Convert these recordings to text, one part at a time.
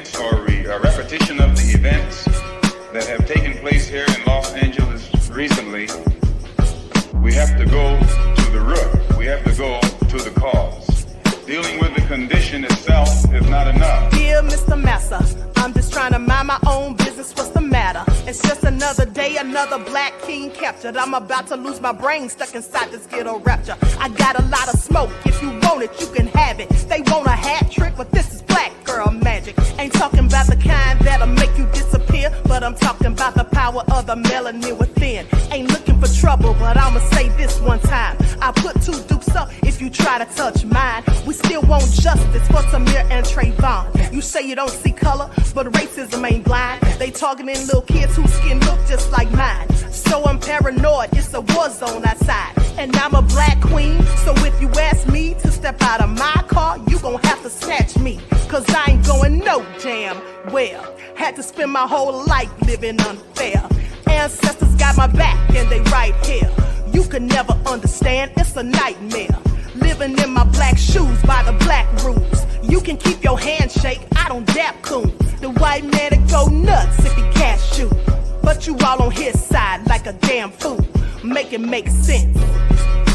events or a repetition of the events that have taken place here in Los Angeles recently, we have to go to the root. We have to go to the cause. Dealing with the condition itself is not enough. Dear Mr. Massa, I'm just trying to mind my own business. What's the matter? It's just another day, another black king captured. I'm about to lose my brain, stuck inside this ghetto rapture. I got a lot of smoke. If you want it, you can have it. They want a hat trick, but this is black girl magic. Ain't talking about the kind that'll make you disappear, but I'm talking about the power of the melanin within. Ain't looking for trouble, but I'ma say this one time. I put two dukes up if you try to touch mine. We still want justice for Samir and Trayvon. You say you don't see color, but racism ain't blind. They targeting little kids whose skin look just like mine. So I'm paranoid, it's a war zone outside. And I'm a black queen, so if you ask me to step out of my car, you gon' have to snatch me. Cause I ain't going no damn well. Had to spend my whole life living unfair. Ancestors got my back and they right here. You can never understand, it's a nightmare. Living in my black shoes by the black rules. You can keep your handshake, I don't dap coons. The white man will go nuts if he cash you. But you all on his side like a damn fool. Make it make sense.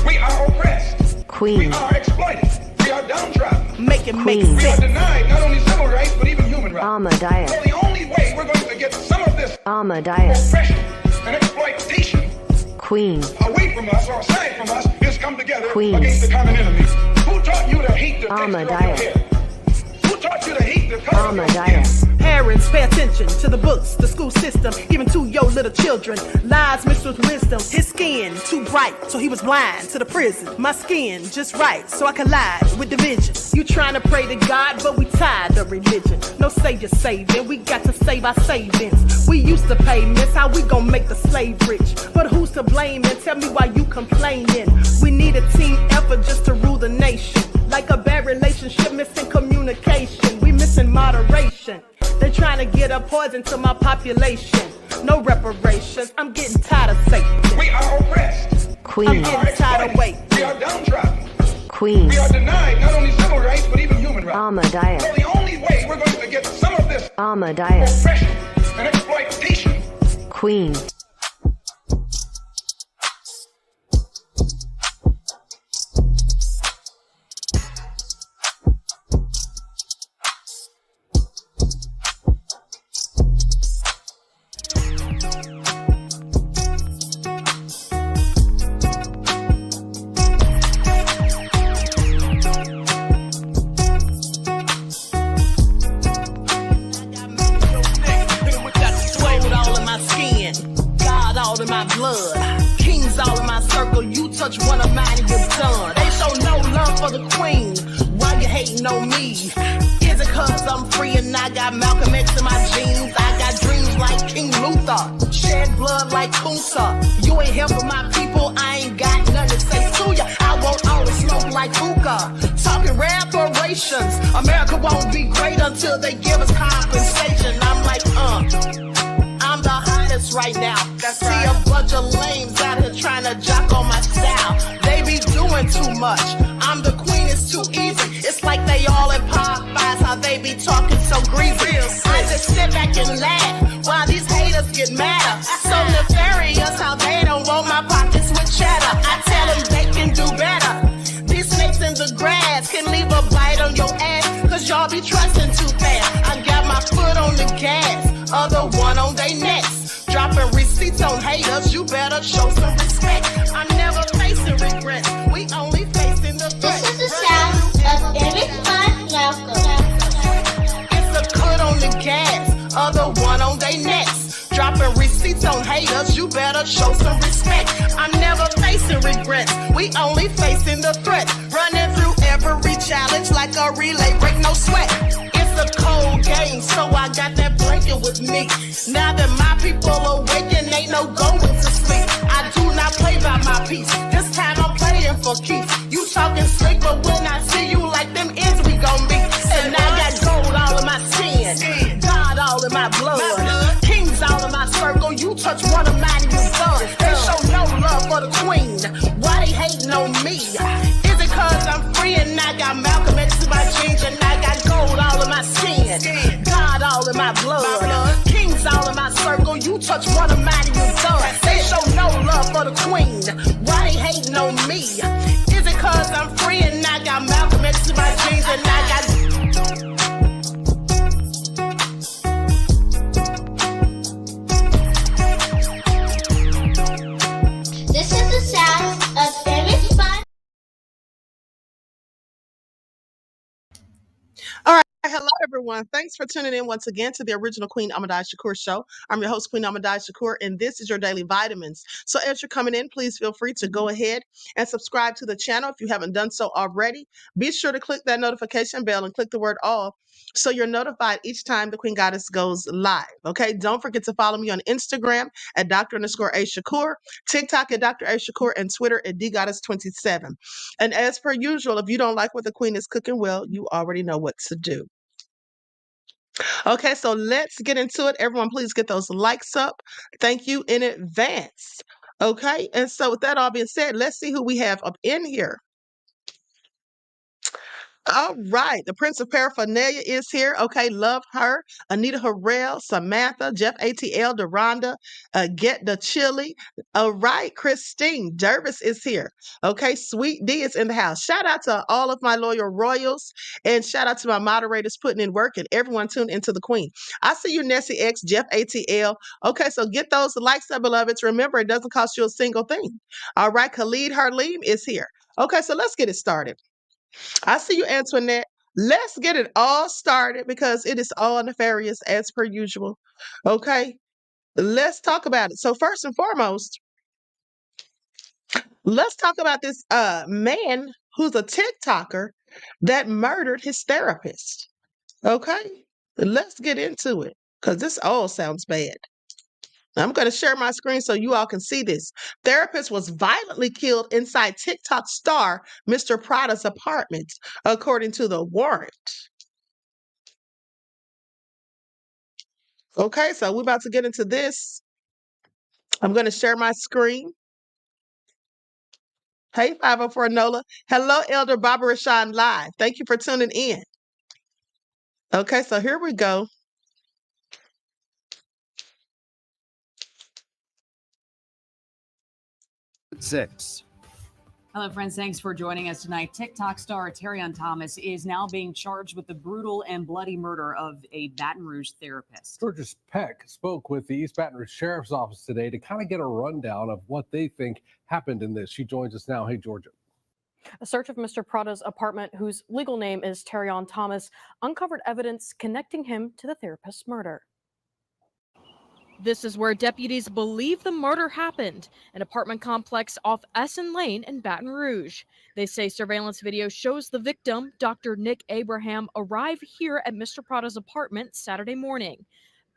We are oppressed. Queen. We are exploited. We are downtrodden. Make it make We are sense. denied not only civil rights but even human rights. Ahmadiyyah. So the only way we're going to get some of this Ahmadiyyah. oppression and exploitation Queen. away from us or aside from us is come together Queen. against the common enemy. Who taught you to hate the texture of your Ahmadiyyah. hair? Who taught you to hate the color of your skin? Ahmadiyyah. Parents, pay attention to the books, the school system, even to your little children. Lies mixed with wisdom. His skin too bright, so he was blind to the prison. My skin just right, so I collide with division. You trying to pray to God, but we tired of religion. No savior saving, we got to save our savings. We used to pay miss, how we gon' make the slave rich? But who's to blame and tell me why you complaining? We need a team effort just to rule the nation. Like a bad relationship, missing communication. We missing moderation. They're trying to get a poison to my population. No reparations, I'm getting tired of Satan. We are oppressed. I'm Queen. getting tired of waiting. We are downtrodden. Queen. We are denied not only civil rights but even human rights. Ahmadiyyah. So the only way we're going to get some of this Ahmadiyyah. oppression and exploitation. Queen. Touch one of mine and you're done. They show no love for the queen. Why you hating on me? Is it cause I'm free and I got Malcolm X in my jeans? I got dreams like King Luther, shed blood like Kunsa. You ain't helping my people, I ain't got nothing to say to ya. I won't always smoke like hookah. Talking reparations, America won't be great until they give us compensation. I'm like, I'm the hottest right now. See a bunch of lames out here trying to jock on my style. They be doing too much. I'm the queen, it's too easy. It's like they all in Popeyes, how they be talking so greasy. I just sit back and laugh while these haters get madder. So nefarious how they don't want my pockets with cheddar. I tell them they can do better. These snakes in the grass can leave a bite on your ass, cause y'all be trusting too fast. I got my foot on the gas, other one on they necks. Dropping receipts on haters, you better show some respect. I'm never facing regrets, we only facing the threat. This is the sound of Eric Malcolm. It's a cut on the gas, other one on they necks. Dropping receipts on haters, you better show some respect. I'm never facing regrets, we only facing the threat. Running through every challenge like a relay, break no sweat. It's a cold game, so I got that blanket with me. Now that my people awaken, ain't no going to sleep. I do not play by my piece, this time I'm playing for keeps. You talking slick, but when I see you like them ends, we gon' meet. And I got gold all in my skin, God all in my blood, kings all in my circle. You touch one of mine and you're done. They show no love for the queen, why they hating on me? Is it cause I'm free and I got Malcolm X in my jeans and I got gold all in my skin, God all in my blood. Kings all in my circle. You touch one of mine and you done. They show no love for the queen. Why they hating on me? Is it cause I'm free and I got Malcolm X in my jeans and I got... This is the sound of Image Fun. All right. Hello, everyone. Thanks for tuning in once again to the original Queen Ahmadiyyah Shakur show. I'm your host, Queen Ahmadiyyah Shakur, and this is your daily vitamins. So as you're coming in, please feel free to go ahead and subscribe to the channel if you haven't done so already. Be sure to click that notification bell and click the word all so you're notified each time the Queen Goddess goes live. Okay, don't forget to follow me on Instagram at Dr._A_Shakur, TikTok at Dr. A Shakur, and Twitter at DGoddess27. And as per usual, if you don't like what the Queen is cooking, well, you already know what to do. Okay, so let's get into it. Everyone, please get those likes up. Thank you in advance. Okay, and so with that all being said, let's see who we have up in here. All right, the Prince of Paraphernalia is here. Okay, love her. Anita Harrell, Samantha, Jeff ATL, Deronda, Get the Chili. All right, Christine Jervis is here. Okay, Sweet D is in the house. Shout out to all of my loyal royals and shout out to my moderators putting in work and everyone tuned into the Queen. I see you, Nessie X, Jeff ATL. Okay, so get those likes up, beloveds. Remember, it doesn't cost you a single thing. All right, Khalid Harleem is here. Okay, so let's get it started. I see you, Antoinette. Let's get it all started because it is all nefarious as per usual. Okay, let's talk about it. So first and foremost, let's talk about this man who's a TikToker that murdered his therapist. Okay, let's get into it because this all sounds bad. I'm going to share my screen so you all can see this. Therapist was violently killed inside TikTok star Mr. Prada's apartment, according to the warrant. Okay, so we're about to get into this. I'm going to share my screen. Hey, 504 NOLA. Hello, Elder Baba Rashawn Live. Thank you for tuning in. Okay, so here we go. C0ps. Hello, friends. Thanks for joining us tonight. TikTok star Terrion Thomas is now being charged with the brutal and bloody murder of a Baton Rouge therapist. Georgia Peck spoke with the East Baton Rouge Sheriff's Office today to kind of get a rundown of what they think happened in this. She joins us now. Hey, Georgia. A search of Mr. Prada's apartment, whose legal name is Terrion Thomas, uncovered evidence connecting him to the therapist's murder. This is where deputies believe the murder happened, an apartment complex off Essen Lane in Baton Rouge. They say surveillance video shows the victim, Dr. Nick Abraham, arrive here at Mr. Prada's apartment Saturday morning.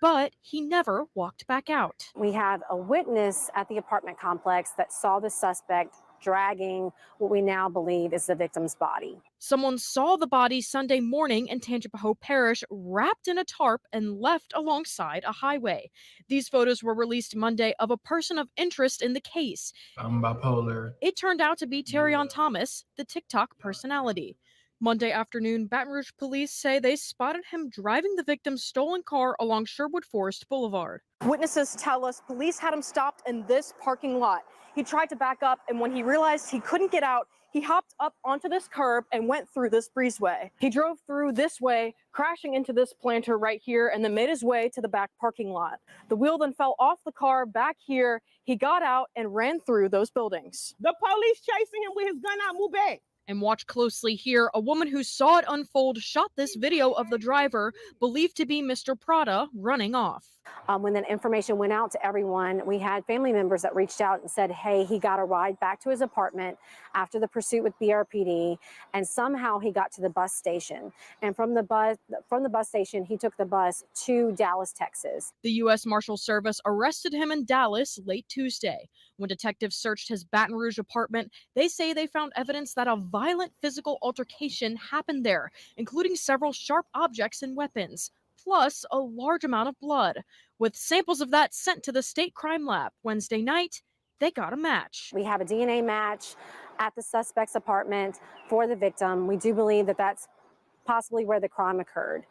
But he never walked back out. We have a witness at the apartment complex that saw the suspect dragging what we now believe is the victim's body. Someone saw the body Sunday morning in Tangipahoa Parish, wrapped in a tarp and left alongside a highway. These photos were released Monday of a person of interest in the case. I'm bipolar. It turned out to be Terrion Thomas, the TikTok personality. Monday afternoon, Baton Rouge police say they spotted him driving the victim's stolen car along Sherwood Forest Boulevard. Witnesses tell us police had him stopped in this parking lot. He tried to back up, and when he realized he couldn't get out, he hopped up onto this curb and went through this breezeway. He drove through this way, crashing into this planter right here, and then made his way to the back parking lot. The wheel then fell off the car back here. He got out and ran through those buildings. The police chasing him with his gun out, move back. And watch closely here. A woman who saw it unfold shot this video of the driver, believed to be Mr. Prada, running off. When that information went out to everyone, we had family members that reached out and said, hey, he got a ride back to his apartment after the pursuit with BRPD, and somehow he got to the bus station. And from the bus station, he took the bus to Dallas, Texas. The U.S. Marshal Service arrested him in Dallas late Tuesday. When detectives searched his Baton Rouge apartment, they say they found evidence that a violent physical altercation happened there, including several sharp objects and weapons, plus a large amount of blood. With samples of that sent to the state crime lab Wednesday night, they got a match. We have a DNA match at the suspect's apartment for the victim. We do believe that that's possibly where the crime occurred.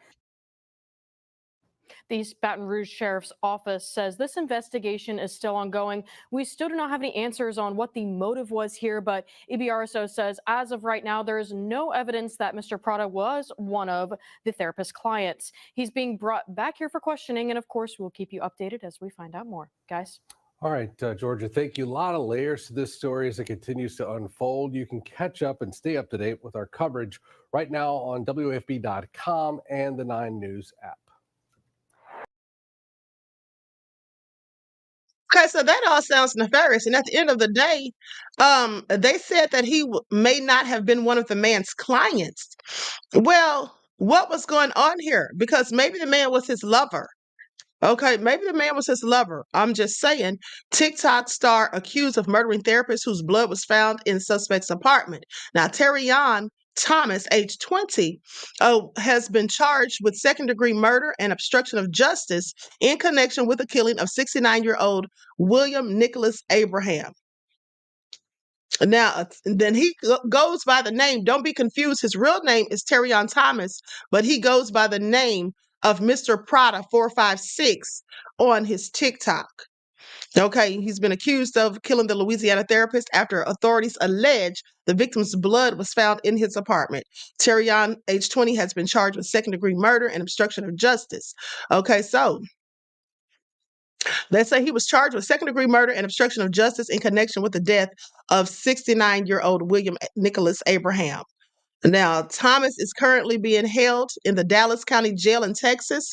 The East Baton Rouge Sheriff's Office says this investigation is still ongoing. We still do not have any answers on what the motive was here, but EBRSO says as of right now, there is no evidence that Mr. Prada was one of the therapist's clients. He's being brought back here for questioning, and of course, we'll keep you updated as we find out more. Guys. All right, Georgia, thank you. A lot of layers to this story as it continues to unfold. You can catch up and stay up to date with our coverage right now on WFB.com and the 9 News app. Okay, so that all sounds nefarious. And at the end of the day, they said that he may not have been one of the man's clients. Well, what was going on here? Because maybe the man was his lover. Okay, maybe the man was his lover. I'm just saying. TikTok star accused of murdering therapist whose blood was found in suspect's apartment. Now, Terrion Thomas, age 20, has been charged with second-degree murder and obstruction of justice in connection with the killing of 69-year-old William Nicholas Abraham. Now, then he goes by the name, don't be confused, his real name is Terrion Thomas, but he goes by the name of Mr. Prada 456 on his TikTok. Okay, he's been accused of killing the Louisiana therapist after authorities allege the victim's blood was found in his apartment. Terrion, age 20, has been charged with second-degree murder and obstruction of justice. Okay, so they say he was charged with second-degree murder and obstruction of justice in connection with the death of 69-year-old William Nicholas Abraham. Now, Thomas is currently being held in the Dallas County Jail in Texas,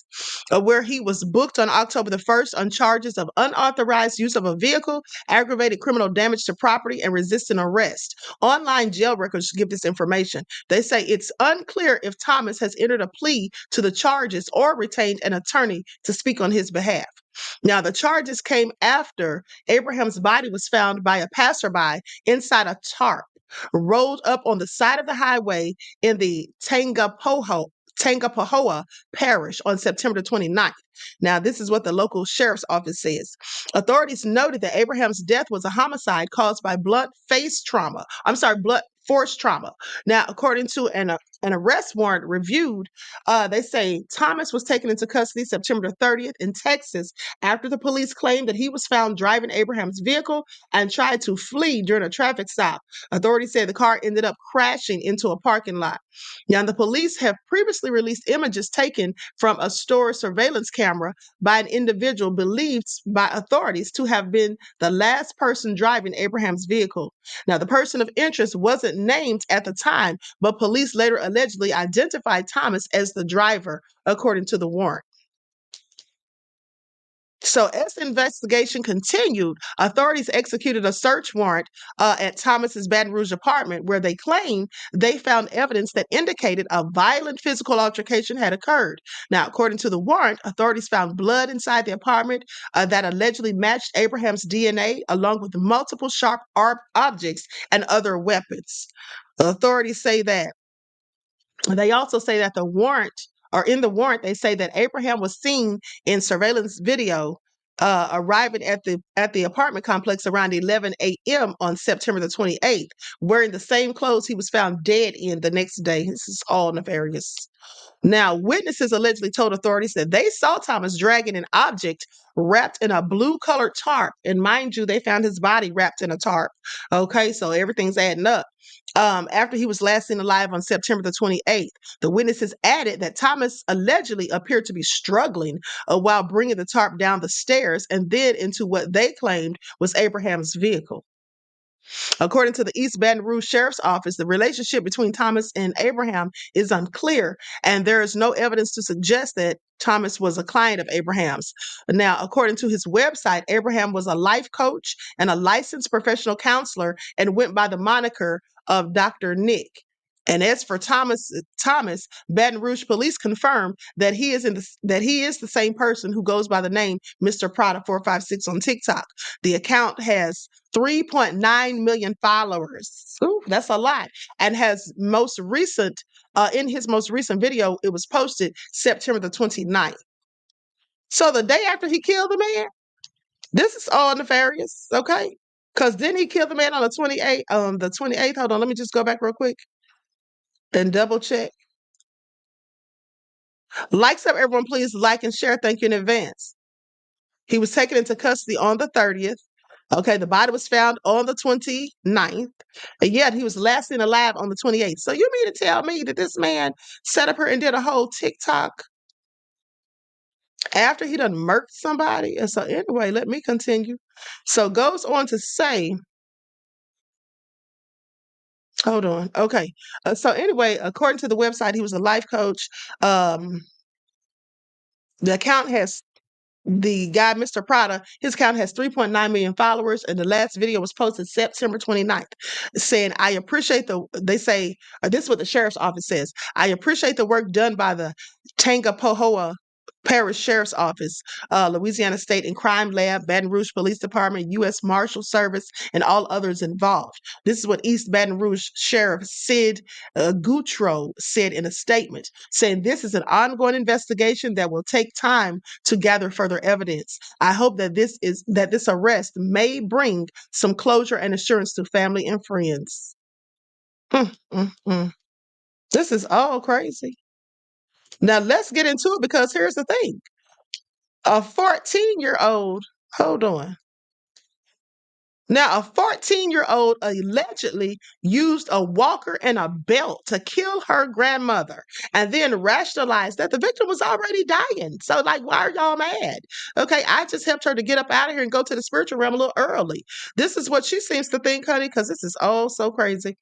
where he was booked on October the 1st on charges of unauthorized use of a vehicle, aggravated criminal damage to property, and resisting arrest. Online jail records give this information. They say it's unclear if Thomas has entered a plea to the charges or retained an attorney to speak on his behalf. Now, the charges came after Abraham's body was found by a passerby inside a tarp rolled up on the side of the highway in the Tangapahoa Parish on September 29th. Now, this is what the local sheriff's office says. Authorities noted that Abraham's death was a homicide caused by blunt force trauma. Now, according to an arrest warrant reviewed, they say Thomas was taken into custody September 30th in Texas after the police claimed that he was found driving Abraham's vehicle and tried to flee during a traffic stop. Authorities say the car ended up crashing into a parking lot. Now, the police have previously released images taken from a store surveillance camera by an individual believed by authorities to have been the last person driving Abraham's vehicle. Now, the person of interest wasn't named at the time, but police later allegedly identified Thomas as the driver, according to the warrant. So as the investigation continued, authorities executed a search warrant at Thomas's Baton Rouge apartment where they claimed they found evidence that indicated a violent physical altercation had occurred. Now, according to the warrant, authorities found blood inside the apartment that allegedly matched Abraham's DNA, along with multiple sharp objects and other weapons. Authorities say that. They also say that in the warrant, they say that Abraham was seen in surveillance video arriving at the apartment complex around 11 a.m. on September the 28th, wearing the same clothes he was found dead in the next day. This is all nefarious. Now, witnesses allegedly told authorities that they saw Thomas dragging an object wrapped in a blue-colored tarp. And mind you, they found his body wrapped in a tarp. Okay, so everything's adding up. After he was last seen alive on September the 28th, the witnesses added that Thomas allegedly appeared to be struggling while bringing the tarp down the stairs and then into what they claimed was Abraham's vehicle. According to the East Baton Rouge Sheriff's Office, the relationship between Thomas and Abraham is unclear, and there is no evidence to suggest that Thomas was a client of Abraham's. Now, according to his website, Abraham was a life coach and a licensed professional counselor and went by the moniker of Dr. Nick. And as for Thomas, Baton Rouge police confirmed that he is the same person who goes by the name Mr. Prada 456 on TikTok. The account has 3.9 million followers. Ooh, that's a lot. And has in his most recent video, it was posted September the 29th. So the day after he killed the man, this is all nefarious, okay? Because then he killed the man on the 28th. Hold on, let me just go back real quick and double check. Likes up, everyone. Please like and share. Thank you in advance. He was taken into custody on the 30th. Okay, the body was found on the 29th. And yet he was last seen alive on the 28th. So you mean to tell me that this man sat up here and did a whole TikTok after he done murked somebody? And so anyway, let me continue. So goes on to say, hold on. Okay. So anyway, according to the website, he was a life coach. The account has the guy, Mr. Prada, his account has 3.9 million followers, and the last video was posted September 29th, saying, I appreciate they say, this is what the sheriff's office says, I appreciate the work done by the Tangipahoa Parish Sheriff's Office, Louisiana State and Crime Lab, Baton Rouge Police Department, U.S. Marshal Service, and all others involved. This is what East Baton Rouge Sheriff Sid Goutreau said in a statement, saying this is an ongoing investigation that will take time to gather further evidence. I hope that this arrest may bring some closure and assurance to family and friends. This is all crazy. Now let's get into it, because here's the thing. A 14-year-old, hold on. Now, a 14-year-old allegedly used a walker and a belt to kill her grandmother and then rationalized that the victim was already dying. So, like, why are y'all mad? Okay, I just helped her to get up out of here and go to the spiritual realm a little early. This is what she seems to think, honey, because this is all so crazy.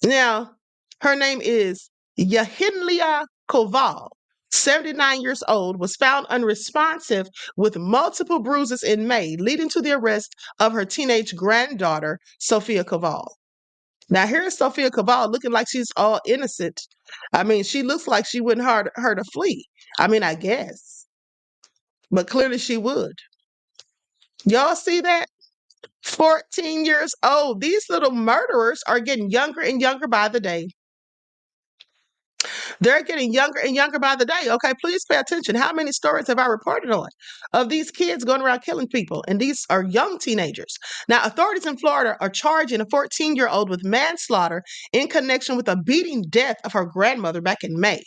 Now, her name is Ahmadiyyah Koval. 79 years old, was found unresponsive with multiple bruises in May, leading to the arrest of her teenage granddaughter, Sophia Koval. Now, here's Sophia Koval looking like she's all innocent. I mean, she looks like she wouldn't hurt her to flee. I mean, I guess. But clearly she would. Y'all see that? 14 years old. These little murderers are getting younger and younger by the day. They're getting younger and younger by the day. Okay, please pay attention. How many stories have I reported on of these kids going around killing people? And these are young teenagers. Now, authorities in Florida are charging a 14-year-old with manslaughter in connection with the beating death of her grandmother back in May.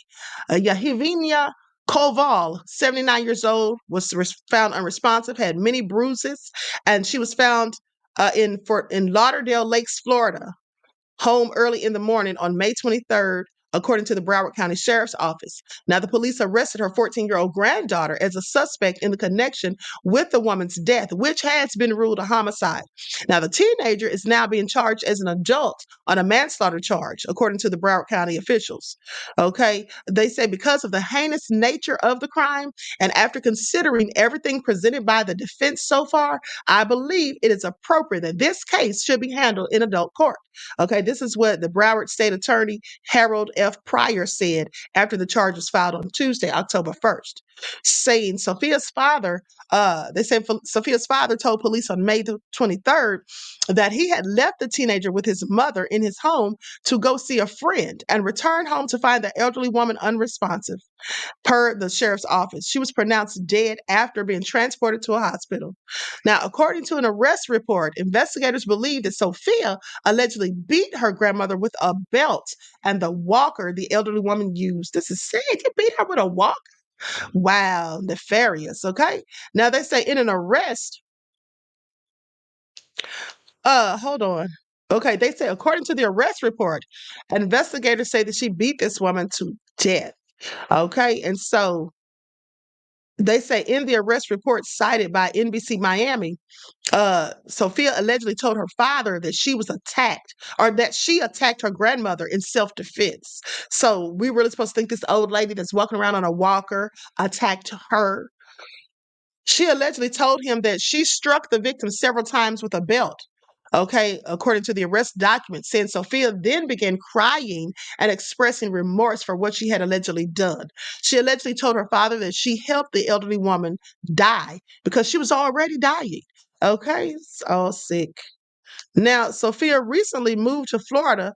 Ahmadiyyah Koval, 79 years old, was found unresponsive, had many bruises, and she was found in Lauderdale Lakes, Florida, home early in the morning on May 23rd, according to the Broward County Sheriff's Office. Now, the police arrested her 14-year-old granddaughter as a suspect in the connection with the woman's death, which has been ruled a homicide. Now, the teenager is now being charged as an adult on a manslaughter charge, according to the Broward County officials. Okay, they say because of the heinous nature of the crime and after considering everything presented by the defense so far, I believe it is appropriate that this case should be handled in adult court. Okay, this is what the Broward State Attorney Harold F. Pryor said after the charge was filed on Tuesday, October 1st, saying Sophia's father, they said Sophia's father told police on May the 23rd that he had left the teenager with his mother in his home to go see a friend and return home to find the elderly woman unresponsive. Per the sheriff's office, she was pronounced dead after being transported to a hospital. Now, according to an arrest report, investigators believe that Sophia allegedly beat her grandmother with a belt and the walker the elderly woman used. This is sad. You beat her with a walker? Wow, nefarious. Okay. Now, they say in an arrest, hold on. Okay, they say according to the arrest report, investigators say that she beat this woman to death. Okay, and so they say in the arrest report cited by NBC Miami, Sophia allegedly told her father that she was attacked, or that she attacked her grandmother in self-defense. So we really supposed to think this old lady that's walking around on a walker attacked her? She allegedly told him that she struck the victim several times with a belt. Okay, according to the arrest document, saying Sophia then began crying and expressing remorse for what she had allegedly done. She allegedly told her father that she helped the elderly woman die because she was already dying. Okay, it's all sick. Now, Sophia recently moved to Florida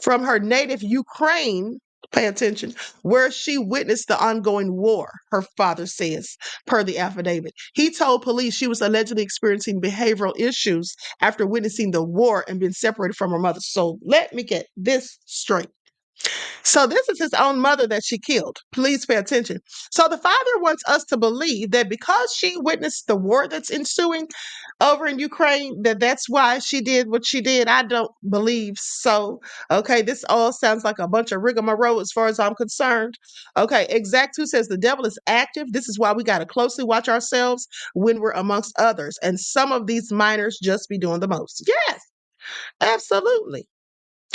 from her native Ukraine, pay attention, where she witnessed the ongoing war, her father says, per the affidavit. He told police she was allegedly experiencing behavioral issues after witnessing the war and being separated from her mother. So let me get this straight. So this is his own mother that she killed. Please pay attention. So the father wants us to believe that because she witnessed the war that's ensuing over in Ukraine, that's why she did what she did. I don't believe so. Okay, this all sounds like a bunch of rigmarole as far as I'm concerned. Okay, Exact2 says the devil is active. This is why we got to closely watch ourselves when we're amongst others. And some of these minors just be doing the most. Yes, absolutely.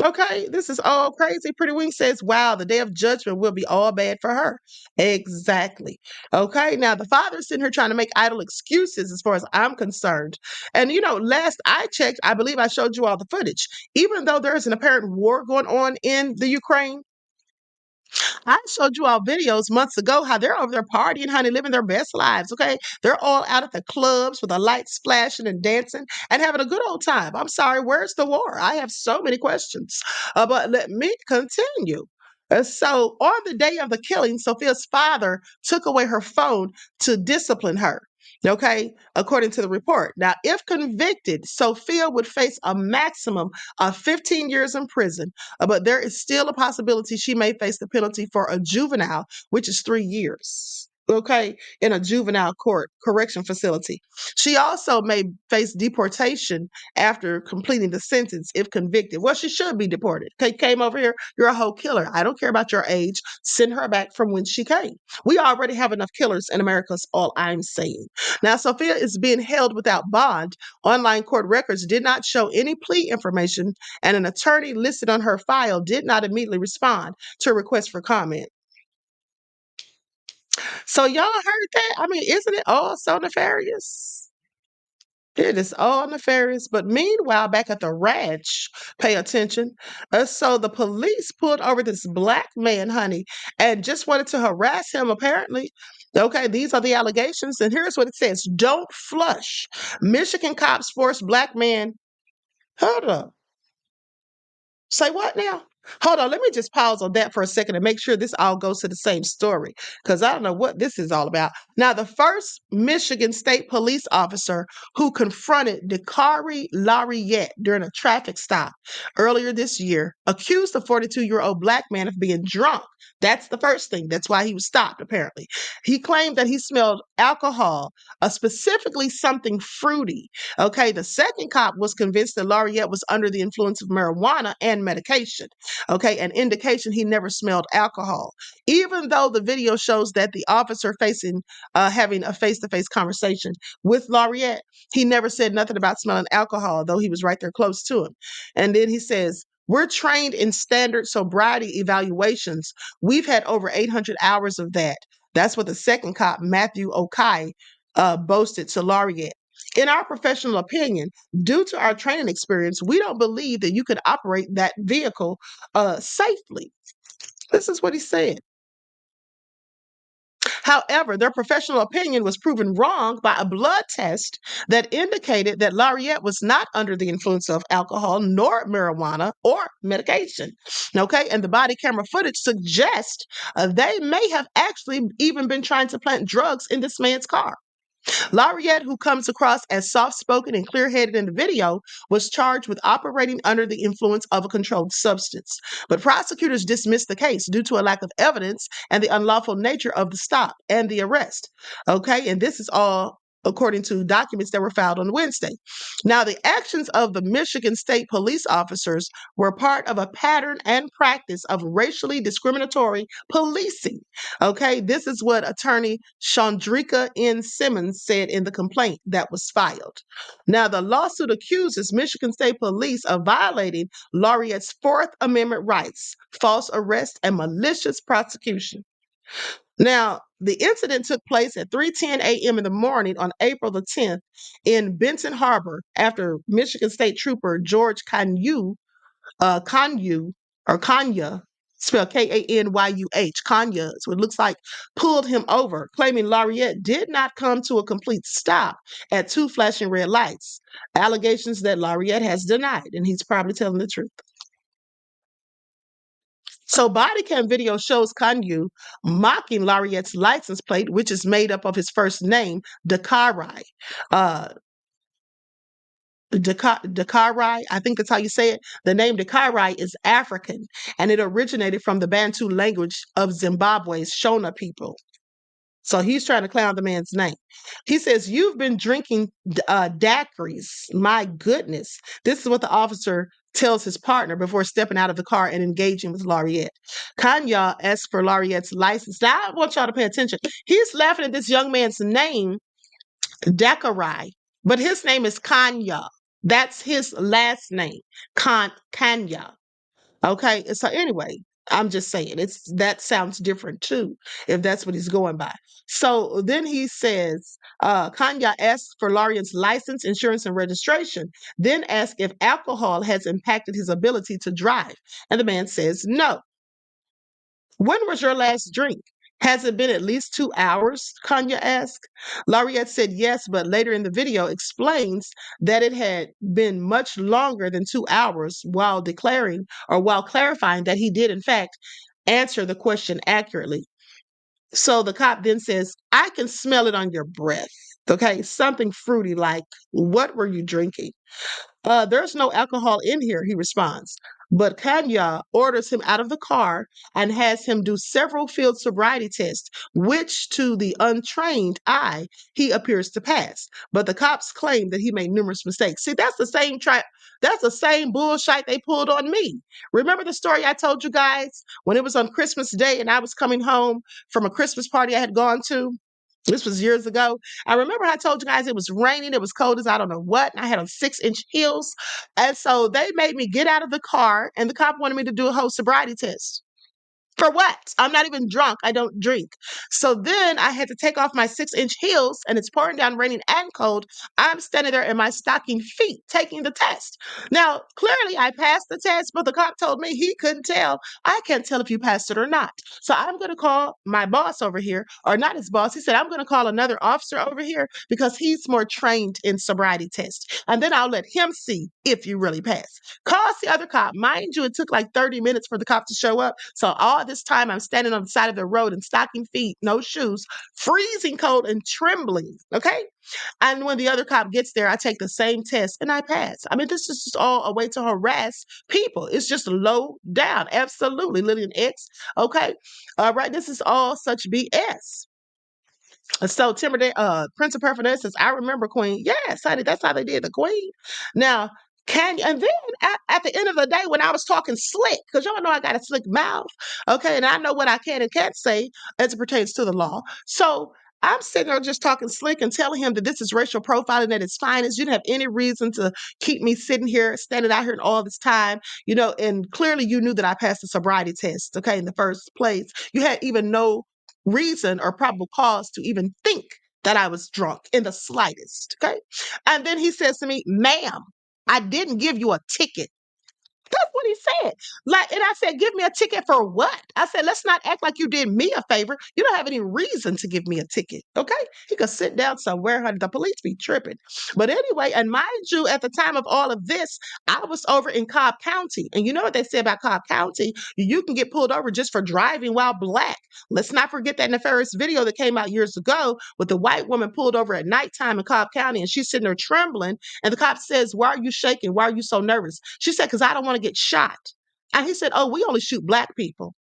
Okay, this is all crazy. Pretty Wing says, wow, the day of judgment will be all bad for her. Exactly. Okay, now the father's sitting here trying to make idle excuses as far as I'm concerned. And last I checked, I believe I showed you all the footage. Even though there's an apparent war going on in the Ukraine, I showed you all videos months ago how they're over there partying, honey, living their best lives, okay? They're all out at the clubs with the lights flashing and dancing and having a good old time. I'm sorry, where's the war? I have so many questions. But let me continue. So, on the day of the killing, Sophia's father took away her phone to discipline her. Okay, according to the report. Now, if convicted, Sophia would face a maximum of 15 years in prison, but there is still a possibility she may face the penalty for a juvenile, which is 3 years. Okay, in a juvenile court correction facility. She also may face deportation after completing the sentence if convicted. Well, she should be deported. Okay, came over here, you're a whole killer. I don't care about your age. Send her back from when she came. We already have enough killers in America, is all I'm saying. Now, Sophia is being held without bond. Online court records did not show any plea information, and an attorney listed on her file did not immediately respond to a request for comment. So y'all heard that? I mean, isn't it all so nefarious? It is all nefarious. But meanwhile, back at the ranch, pay attention. So the police pulled over this black man, honey, and just wanted to harass him, apparently. Okay, these are the allegations. And here's what it says: don't flush. Michigan cops forced black man. Hold up. Say what now? Hold on, let me just pause on that for a second and make sure this all goes to the same story because I don't know what this is all about. Now, the first Michigan State police officer who confronted Dakari Lariat during a traffic stop earlier this year accused the 42-year-old black man of being drunk. That's the first thing. That's why he was stopped, apparently. He claimed that he smelled alcohol, specifically something fruity. Okay, the second cop was convinced that Lariat was under the influence of marijuana and medication. Okay, an indication he never smelled alcohol. Even though the video shows that the officer having a face-to-face conversation with Lariat, he never said nothing about smelling alcohol, though he was right there close to him. And then he says, we're trained in standard sobriety evaluations. We've had over 800 hours of that. That's what the second cop, Matthew Okai, boasted to Lariat. In our professional opinion, due to our training experience, we don't believe that you could operate that vehicle safely. This is what he said. However, their professional opinion was proven wrong by a blood test that indicated that Lariat was not under the influence of alcohol, nor marijuana, or medication. Okay, and the body camera footage suggests they may have actually even been trying to plant drugs in this man's car. Lariat, who comes across as soft-spoken and clear-headed in the video, was charged with operating under the influence of a controlled substance. But prosecutors dismissed the case due to a lack of evidence and the unlawful nature of the stop and the arrest. Okay, and this is all according to documents that were filed on Wednesday. Now, the actions of the Michigan State police officers were part of a pattern and practice of racially discriminatory policing. Okay, this is what attorney Chandrika N. Simmons said in the complaint that was filed. Now, the lawsuit accuses Michigan State Police of violating Lariat's Fourth Amendment rights, false arrest, and malicious prosecution. Now, the incident took place at 3:10 a.m. in the morning on April the 10th in Benton Harbor after Michigan State Trooper George Kanyuh, Kanya, spelled Kanyuh, Kanya is what it looks like, pulled him over, claiming Lariat did not come to a complete stop at two flashing red lights. Allegations that Lariat has denied, and he's probably telling the truth. So body cam video shows Kanyuh mocking Lariat's license plate, which is made up of his first name, Dakari. Dakari, I think that's how you say it. The name Dakari is African, and it originated from the Bantu language of Zimbabwe's Shona people. So he's trying to clown the man's name. He says, "You've been drinking daiquiris. My goodness." This is what the officer tells his partner before stepping out of the car and engaging with Laureate. Kanya asks for Laureate's license. Now, I want y'all to pay attention. He's laughing at this young man's name, Dakarai, but his name is Kanya. That's his last name, Kanya. Okay, so anyway, I'm just saying that sounds different too, if that's what he's going by. So then he says, Kanya asks for Laureate's license, insurance, and registration, then asks if alcohol has impacted his ability to drive. And the man says no. "When was your last drink? Has it been at least 2 hours?" Kanya asked. Laureate said yes, but later in the video explains that it had been much longer than 2 hours while clarifying that he did, in fact, answer the question accurately. So the cop then says, "I can smell it on your breath." Okay, something fruity like, "What were you drinking?" "There's no alcohol in here," he responds. But Kanya orders him out of the car and has him do several field sobriety tests, which to the untrained eye, he appears to pass. But the cops claim that he made numerous mistakes. See, that's the same bullshit they pulled on me. Remember the story I told you guys when it was on Christmas Day and I was coming home from a Christmas party I had gone to? This was years ago. I remember I told you guys it was raining, it was cold as I don't know what, and I had on 6-inch heels. And so they made me get out of the car, and the cop wanted me to do a whole sobriety test. For what? I'm not even drunk. I don't drink. So then I had to take off my 6-inch heels, and it's pouring down, raining and cold. I'm standing there in my stocking feet taking the test. Now, clearly I passed the test, but the cop told me he couldn't tell. I can't tell if you passed it or not. So I'm going to call my boss over here, or not his boss. He said, "I'm going to call another officer over here because he's more trained in sobriety tests. And then I'll let him see if you really pass." Calls the other cop. Mind you, it took like 30 minutes for the cop to show up. So all this time I'm standing on the side of the road in stocking feet, no shoes, freezing cold and trembling. Okay. And when the other cop gets there, I take the same test and I pass. I mean, this is just all a way to harass people. It's just low down. Absolutely. Lillian X. Okay. All right. This is all such BS. So Prince of Perfidy says, "I remember Queen." Yes, honey, that's how they did the Queen. Now, and then at the end of the day, when I was talking slick, because y'all know I got a slick mouth, okay, and I know what I can and can't say as it pertains to the law. So I'm sitting there just talking slick and telling him that this is racial profiling at its finest. You didn't have any reason to keep me sitting here, standing out here all this time, and clearly you knew that I passed the sobriety test, okay, in the first place. You had even no reason or probable cause to even think that I was drunk in the slightest. Okay. And then he says to me, "Ma'am, I didn't give you a ticket." That's what he said. And I said, "Give me a ticket for what?" I said, "Let's not act like you did me a favor. You don't have any reason to give me a ticket." Okay. He could sit down somewhere, honey. The police be tripping. But anyway, and mind you, at the time of all of this, I was over in Cobb County. And you know what they say about Cobb County? You can get pulled over just for driving while black. Let's not forget that nefarious video that came out years ago with the white woman pulled over at nighttime in Cobb County, and she's sitting there trembling. And the cop says, "Why are you shaking? Why are you so nervous?" She said, "Because I don't want to get shot." And he said, "Oh, we only shoot black people."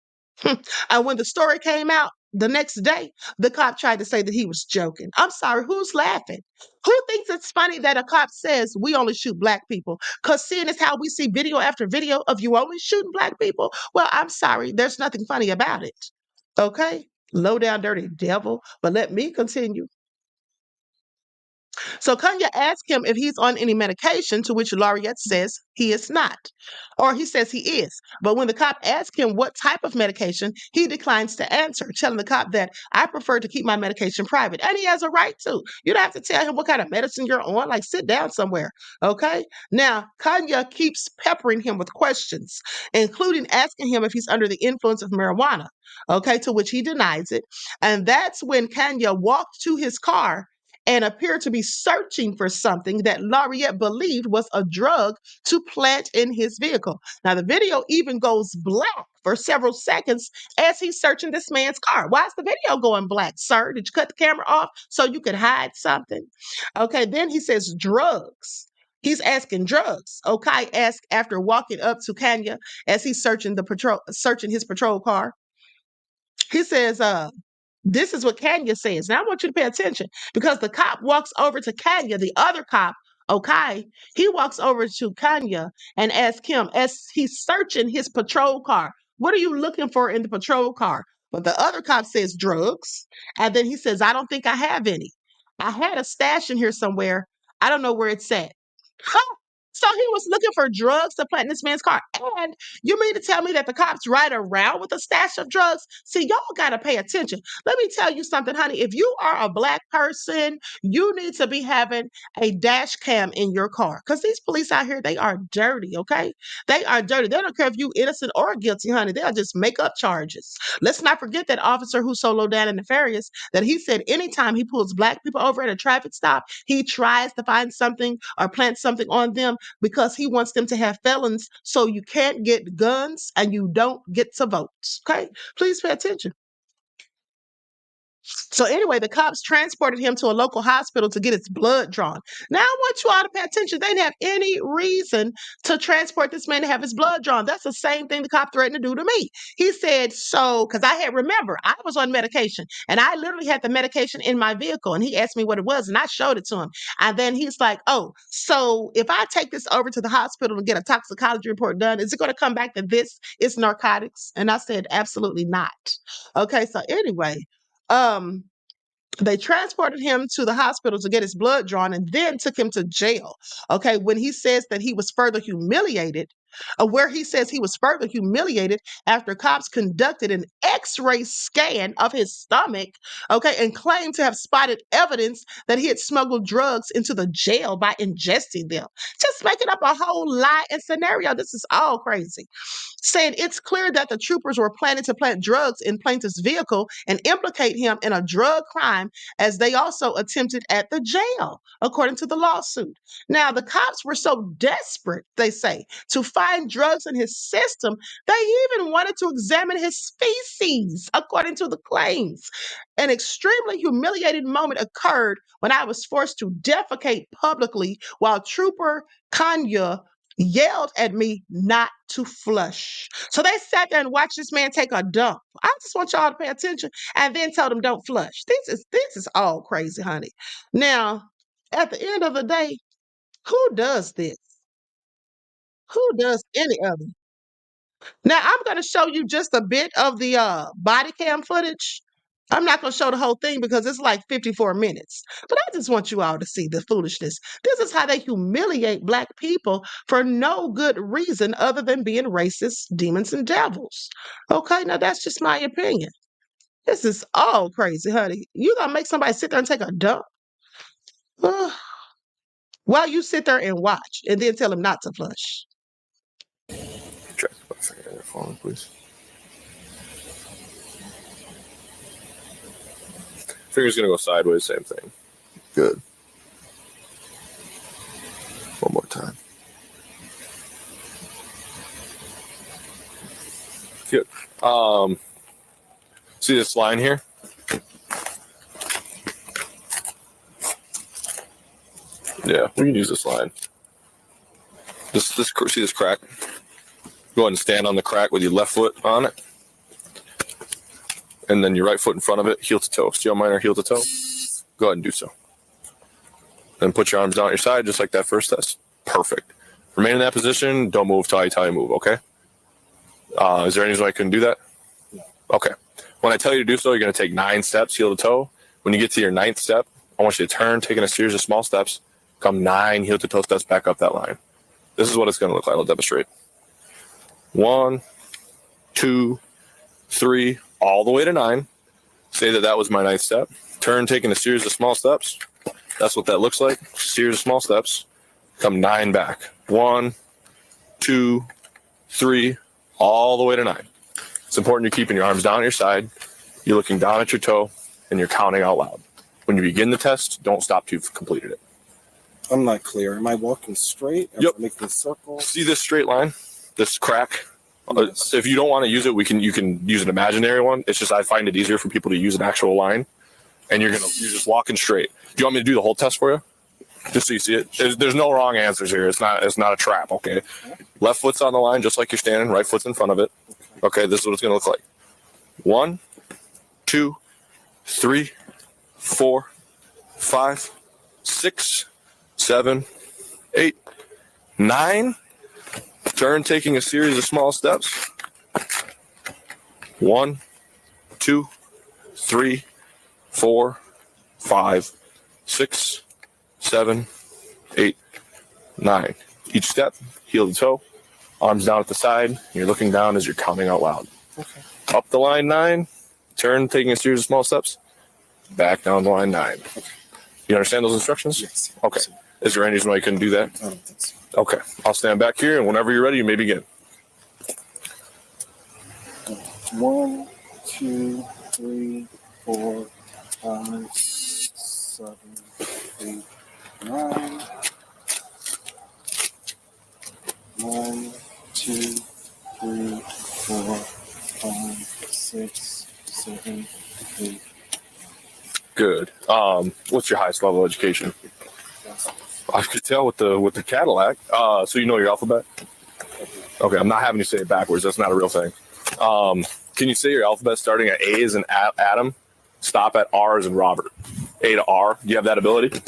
And when the story came out the next day, the cop tried to say that he was joking. I'm sorry, who's laughing? Who thinks it's funny that a cop says we only shoot black people? Because seeing as how we see video after video of you only shooting black people, well, I'm sorry, there's nothing funny about it. Okay? Low down, dirty devil. But let me continue. So Kanya asked him if he's on any medication, to which Laureate says he is not, or he says he is. But when the cop asks him what type of medication, he declines to answer, telling the cop that I prefer to keep my medication private. And he has a right to. You don't have to tell him what kind of medicine you're on. Like, sit down somewhere. Okay? Now, Kanya keeps peppering him with questions, including asking him if he's under the influence of marijuana. Okay, to which he denies it. And that's when Kanya walked to his car and appeared to be searching for something that Laureate believed was a drug to plant in his vehicle. Now, the video even goes black for several seconds as he's searching this man's car. Why is the video going black, sir? Did you cut the camera off so you could hide something? Okay, then he says drugs. He's asking drugs. Okay, asked after walking up to Kenya as he's searching his patrol car. He says, this is what Kenya says. Now I want you to pay attention because the cop walks over to Kenya, the other cop, okay, he walks over to Kenya and asks him as he's searching his patrol car, what are you looking for in the patrol car? But the other cop says drugs. And then he says, I don't think I have any. I had a stash in here somewhere. I don't know where it's at. Huh? So he was looking for drugs to plant in this man's car. And you mean to tell me that the cops ride around with a stash of drugs? See, y'all got to pay attention. Let me tell you something, honey. If you are a black person, you need to be having a dash cam in your car because these police out here, they are dirty, okay? They are dirty. They don't care if you innocent or guilty, honey. They'll just make up charges. Let's not forget that officer who's so low down and nefarious that he said anytime he pulls black people over at a traffic stop, he tries to find something or plant something on them because he wants them to have felons so you can't get guns and you don't get to vote. Okay? Please pay attention. So anyway, the cops transported him to a local hospital to get his blood drawn. Now I want you all to pay attention. They didn't have any reason to transport this man to have his blood drawn. That's the same thing the cop threatened to do to me. He said, so, because I was on medication and I literally had the medication in my vehicle and he asked me what it was and I showed it to him. And then he's like, oh, so if I take this over to the hospital and get a toxicology report done, is it going to come back that this is narcotics? And I said, absolutely not. Okay, so anyway, they transported him to the hospital to get his blood drawn and then took him to jail. Okay, when he says that he was further humiliated, where he says he was further humiliated after cops conducted an x-ray scan of his stomach, okay, and claimed to have spotted evidence that he had smuggled drugs into the jail by ingesting them. Just making up a whole lie and scenario. This is all crazy. Saying it's clear that the troopers were planning to plant drugs in plaintiff's vehicle and implicate him in a drug crime as they also attempted at the jail, according to the lawsuit. Now, the cops were so desperate, they say, to find drugs in his system, they even wanted to examine his feces, according to the claims. An extremely humiliating moment occurred when I was forced to defecate publicly while Trooper Kanya yelled at me not to flush. So they sat there and watched this man take a dump. I just want y'all to pay attention and then told him don't flush. This is all crazy, honey. Now, at the end of the day, who does this? Who does any of it? Now, I'm going to show you just a bit of the body cam footage. I'm not going to show the whole thing because it's like 54 minutes. But I just want you all to see the foolishness. This is how they humiliate black people for no good reason other than being racist demons and devils. Okay, now that's just my opinion. This is all crazy, honey. You going to make somebody sit there and take a dump? While you sit there and watch and then tell them not to flush. Check my finger phone, please. Finger's gonna go sideways, same thing. Good. One more time. Good. See this line here? Yeah, we can use this line. See this crack? Go ahead and stand on the crack with your left foot on it. And then your right foot in front of it, heel to toe. Steel minor, heel to toe. Go ahead and do so. Then put your arms down at your side, just like that first test. Perfect. Remain in that position. Don't move till I tell you to move, okay? Is there any reason I couldn't do that? Okay. When I tell you to do so, you're going to take 9 steps, heel to toe. When you get to your 9th step, I want you to turn, taking a series of small steps, come 9 heel to toe steps back up that line. This is what it's going to look like. I'll demonstrate. 1, 2, 3, all the way to 9. Say that was my 9th step. Turn, taking a series of small steps. That's what that looks like. Series of small steps. Come 9 back. 1, 2, 3, all the way to 9. It's important you're keeping your arms down at your side. You're looking down at your toe, and you're counting out loud. When you begin the test, don't stop till you've completed it. I'm not clear. Am I walking straight? Yep. Making a circle? See this straight line? This crack? If you don't want to use it, you can use an imaginary one. It's just I find it easier for people to use an actual line, and you're just walking straight. Do you want me to do the whole test for you? Just so you see it. There's no wrong answers here. It's not a trap, okay? Left foot's on the line just like you're standing. Right foot's in front of it. Okay, this is what it's going to look like. 1, 2, 3, 4, 5, 6, 7, 8, 9. Turn, taking a series of small steps. 1, 2, 3, 4, 5, 6, 7, 8, 9. Each step, heel to toe, arms down at the side. You're looking down as you're counting out loud. Okay. Up the line 9, turn, taking a series of small steps. Back down the line 9. Okay. You understand those instructions? Yes. Okay. Is there any reason why you couldn't do that? I don't think so. Okay. I'll stand back here, and whenever you're ready, you may begin. 1, 2, 3, 4, 5, 7, 8, 9. 1, 2, 3, 4, 5, 6, 7, 8. Good. What's your highest level of education? I could tell with the Cadillac. So you know your alphabet? Okay, I'm not having you say it backwards. That's not a real thing. Can you say your alphabet starting at A as in Adam, stop at R as in Robert? A to R. Do you have that ability?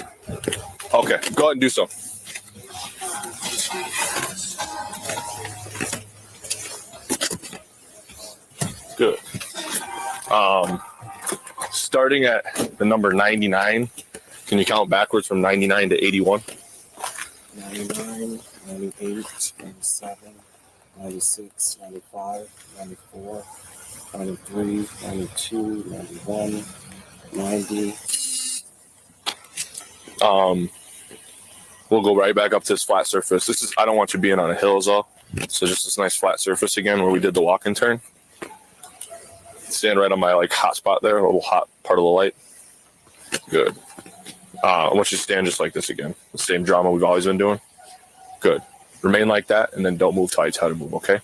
Okay, go ahead and do so. Good. Starting at the number 99, can you count backwards from 99 to 81? 99, 98, 97, 96, 95, 94, 93, 92, 91, 90. We'll go right back up to this flat surface. I don't want you being on a hill is all. So just this nice flat surface again where we did the walk and turn. Stand right on my hot spot there, a little hot part of the light. Good. I want you to stand just like this again. The same drama we've always been doing. Good. Remain like that, and then don't move till I tell you to move, okay?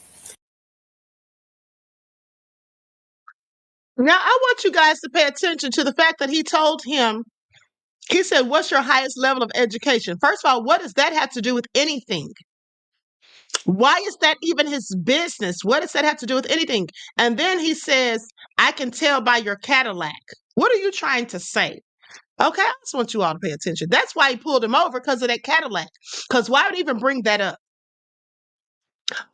Now, I want you guys to pay attention to the fact that he told him, he said, what's your highest level of education? First of all, what does that have to do with anything? Why is that even his business? What does that have to do with anything? And then he says, I can tell by your Cadillac. What are you trying to say? Okay, I just want you all to pay attention. That's why he pulled him over, because of that Cadillac. Because why would he even bring that up?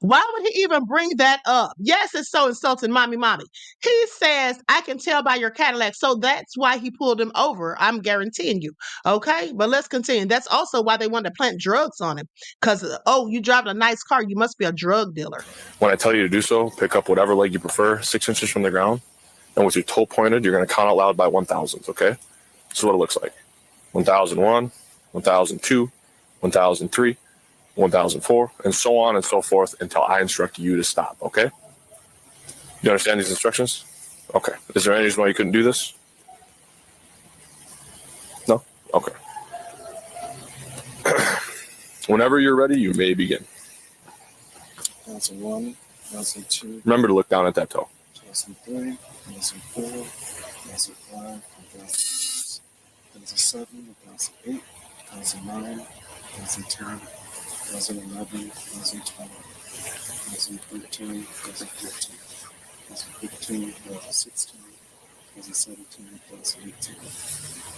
Why would he even bring that up? Yes, it's so insulting, mommy. He says, I can tell by your Cadillac. So that's why he pulled him over. I'm guaranteeing you. Okay, but let's continue. That's also why they wanted to plant drugs on him. Because, you drive a nice car. You must be a drug dealer. When I tell you to do so, pick up whatever leg you prefer, 6 inches from the ground. And with your toe pointed, you're going to count out loud by 1,000s, okay? This is what it looks like. 1001, 1002, 1003, 1004, and so on and so forth until I instruct you to stop, okay? You understand these instructions? Okay. Is there any reason why you couldn't do this? No? Okay. Whenever you're ready, you may begin. 2001, 2002. Remember to look down at that toe. 2003, 2004, 2005, 2006, 2007, 2008, 2009, 2010, 2011, 2012, 2013, 2014, 2015, 2016, 2017, 2018,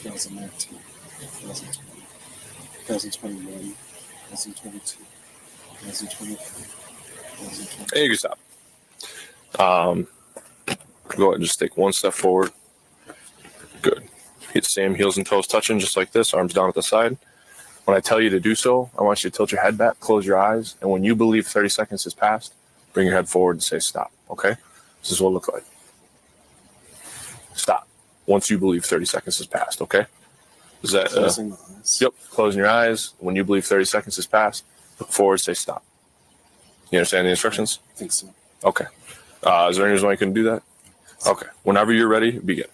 2019, 2020, 2021, 2022, 2023, 2024. And you can stop. Go ahead and just take one step forward. Good. Hit the same heels and toes touching just like this, arms down at the side. When I tell you to do so, I want you to tilt your head back, close your eyes, and when you believe 30 seconds has passed, bring your head forward and say stop, okay? This is what it looks like. Stop. Once you believe 30 seconds has passed, okay? Is that Closing my eyes. Yep. Closing your eyes. When you believe 30 seconds has passed, look forward, say stop. You understand the instructions? I think so. Okay. Is there any reason why you couldn't do that? Okay. Whenever you're ready, begin.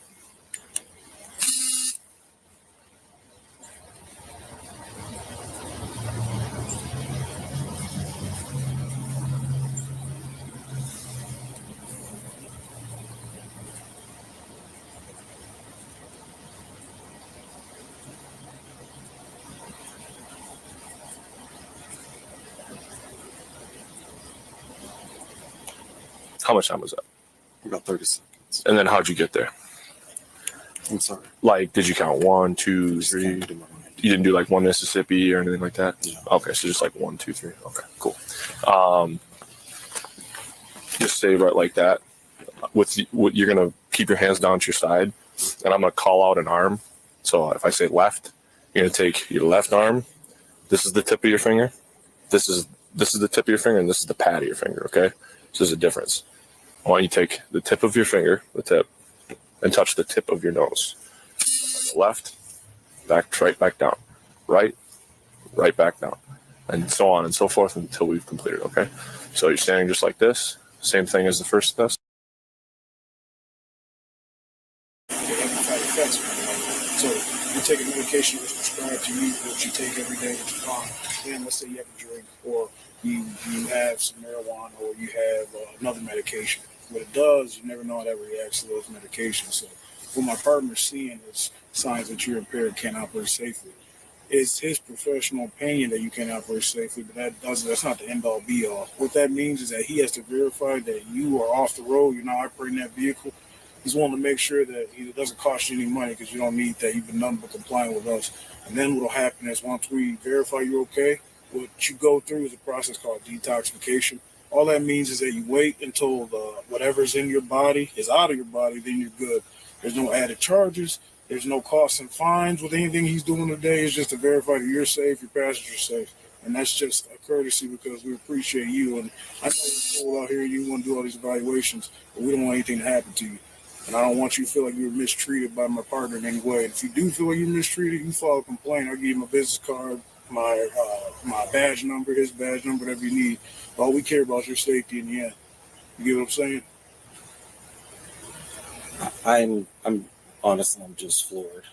How much time was that? About 30 seconds. And then how'd you get there? I'm sorry. Like, did you count 1, 2, 3? You didn't do like 1 Mississippi or anything like that? Yeah. Okay, so just like 1, 2, 3. Okay, cool. Just stay right like that. You're gonna keep your hands down to your side, and I'm gonna call out an arm. So if I say left, you're gonna take your left arm. This is the tip of your finger. This is the tip of your finger, and this is the pad of your finger. Okay, so there's a difference. I want you to take the tip of your finger, the tip, and touch the tip of your nose. Left, back, right, back down, right, back down, and so on and so forth until we've completed. Okay, so you're standing just like this. Same thing as the first test. So you take a medication that's prescribed to you that you take every day that you're on. Then let's say you have a drink, or you have some marijuana, or you have another medication. What it does, you never know how that reacts to those medications. So what my partner's seeing is signs that you're impaired, can't operate safely. It's his professional opinion that you can't operate safely, but that's not the end-all be-all. What that means is that he has to verify that you are off the road, you're not operating that vehicle. He's wanting to make sure that it doesn't cost you any money, because you don't need that. You've been nothing but complying with us. And then what will happen is, once we verify you're okay, what you go through is a process called detoxification. All that means is that you wait until whatever's in your body is out of your body, then you're good. There's no added charges. There's no costs and fines with anything he's doing today. It's just to verify that you're safe, your passenger's safe. And that's just a courtesy, because we appreciate you. And I know you're cool out here, you want to do all these evaluations, but we don't want anything to happen to you. And I don't want you to feel like you were mistreated by my partner in any way. If you do feel like you're mistreated, you file a complaint. I'll give you my business card, my badge number, his badge number, whatever you need. All we care about is your safety in the end. You get what I'm saying? I'm honestly, I'm just floored.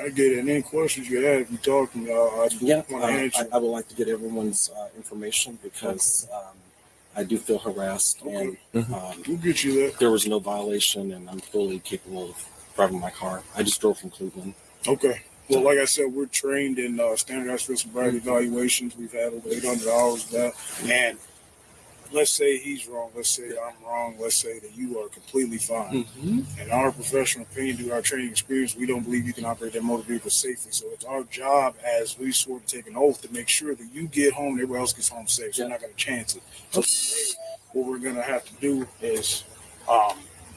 I get it. And any questions you have, if you talk to me, I would like to get everyone's information, because I do feel harassed, and we'll get you that. There was no violation, and I'm fully capable of driving my car. I just drove from Cleveland. Okay. Well, like I said, we're trained in standardized physical sobriety evaluations. We've had over 800 hours of that. And let's say he's wrong. Let's say I'm wrong. Let's say that you are completely fine. In our professional opinion, due to our training experience, we don't believe you can operate that motor vehicle safely. So it's our job, as we sort of take an oath, to make sure that you get home and everybody else gets home safe. So we're not going to chance it. So today, what we're going to have to do is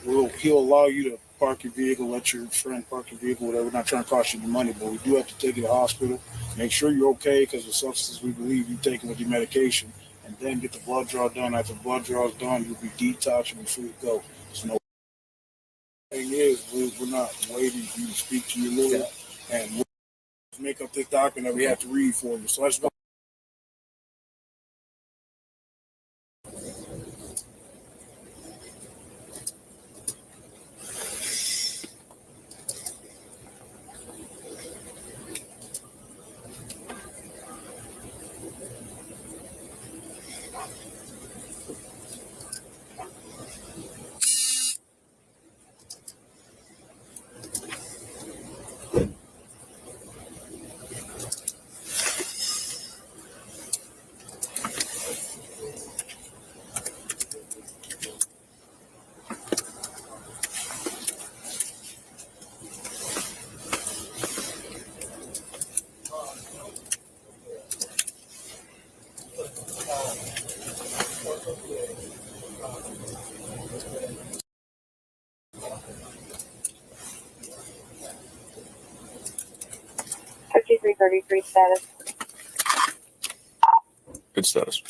he'll allow you to park your vehicle, let your friend park your vehicle, whatever. We're not trying to cost you any money, but we do have to take you to the hospital, make sure you're okay, because the substances we believe you're taking with your medication, and then get the blood draw done. After the blood draw is done, you'll be detoxed and be free to go. So no thing is, we're not waiting for you to speak to your lawyer, and we'll make up this document that we have to read for you. So let's go. Status. Good status.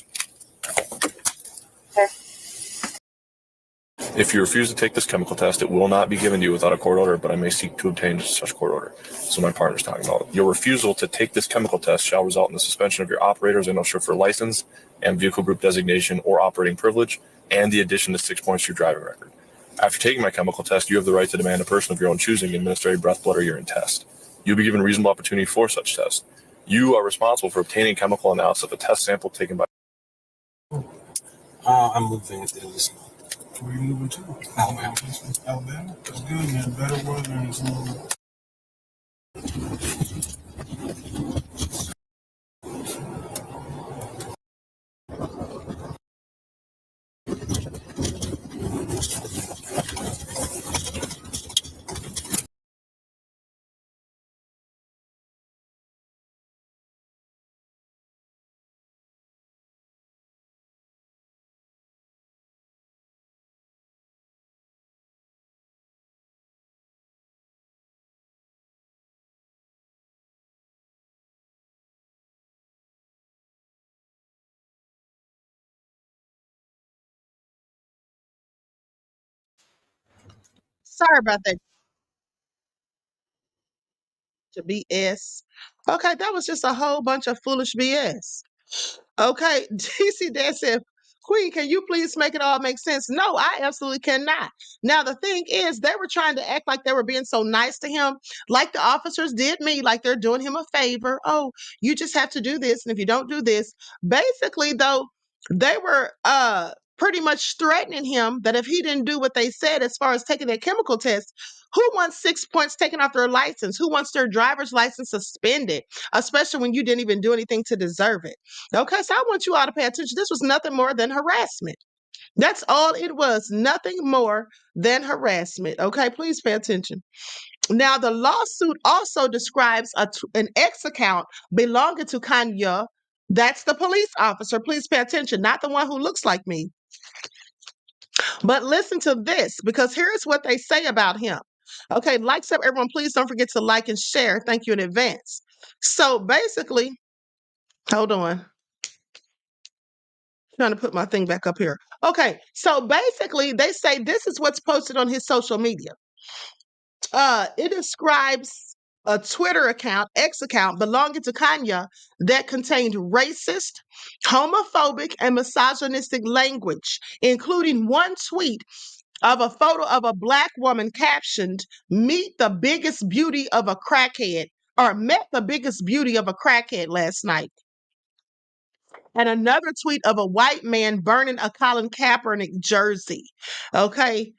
Sir. If you refuse to take this chemical test, it will not be given to you without a court order, but I may seek to obtain such court order. So my partner's talking about it. Your refusal to take this chemical test shall result in the suspension of your operator's and chauffeur license and vehicle group designation or operating privilege, and the addition to 6 points to your driving record. After taking my chemical test, you have the right to demand a person of your own choosing administer a breath, blood, or urine test. You'll be given reasonable opportunity for such test. You are responsible for obtaining chemical analysis of a test sample taken by. I'm moving at the end of this month. Where are you moving to? Alabama. Alabama? That's good, man. Better weather and some. Sorry about that. To BS. Okay, that was just a whole bunch of foolish BS. Okay, DC Dad said, Queen, can you please make it all make sense? No, I absolutely cannot. Now, the thing is, they were trying to act like they were being so nice to him, like the officers did me, like they're doing him a favor. Oh, you just have to do this. And if you don't do this, basically, though, they were pretty much threatening him that if he didn't do what they said as far as taking their chemical test, who wants 6 points taken off their license? Who wants their driver's license suspended? Especially when you didn't even do anything to deserve it. Okay, so I want you all to pay attention. This was nothing more than harassment. That's all it was, nothing more than harassment. Okay, please pay attention. Now, the lawsuit also describes an X account belonging to Kanya. That's the police officer. Please pay attention, not the one who looks like me. But listen to this, because here's what they say about him. Okay, likes up, everyone. Please don't forget to like and share. Thank you in advance. So basically, hold on. Trying to put my thing back up here. Okay, so basically, they say this is what's posted on his social media. It describes a Twitter account, X account, belonging to Kanya that contained racist, homophobic, and misogynistic language, including one tweet of a photo of a Black woman captioned, "Meet the biggest beauty of a crackhead," or "Met the biggest beauty of a crackhead last night." And another tweet of a white man burning a Colin Kaepernick jersey. Okay.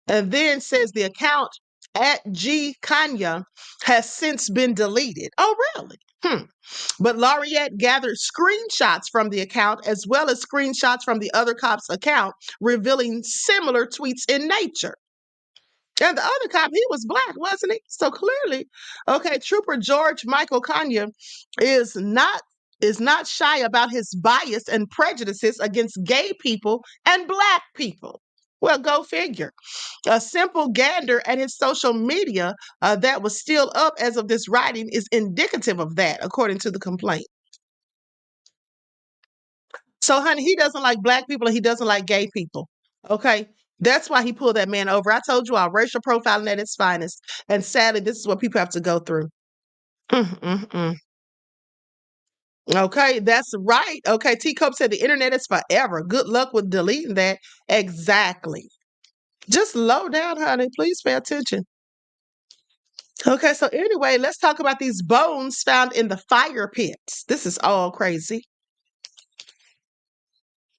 And then says the account at G Kanya has since been deleted. Oh, really? But Laureate gathered screenshots from the account as well as screenshots from the other cop's account, revealing similar tweets in nature. And the other cop, he was Black, wasn't he? So clearly, okay, Trooper George Michael Kanya is not shy about his bias and prejudices against gay people and Black people. Well, go figure. A simple gander at his social media that was still up as of this writing is indicative of that, according to the complaint. So, honey, he doesn't like Black people and he doesn't like gay people. Okay. That's why he pulled that man over. I told you all, racial profiling at its finest. And sadly, this is what people have to go through. Okay, that's right. Okay, C0ps said the internet is forever. Good luck with deleting that. Exactly. Just low down, honey. Please pay attention. Okay, so anyway, let's talk about these bones found in the fire pits. This is all crazy.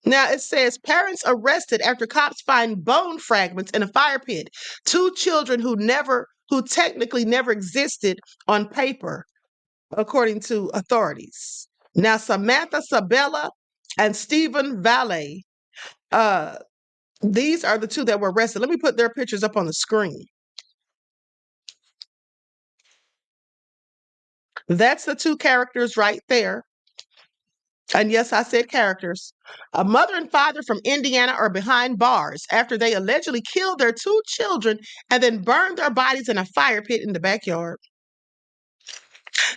Now it says parents arrested after cops find bone fragments in a fire pit. Two children who technically never existed on paper, according to authorities. Now Samantha Sabella and Stephen Valle, these are the two that were arrested. Let me put their pictures up on the screen. That's the two characters right there. And yes, I said characters. A mother and father from Indiana are behind bars after they allegedly killed their two children and then burned their bodies in a fire pit in the backyard.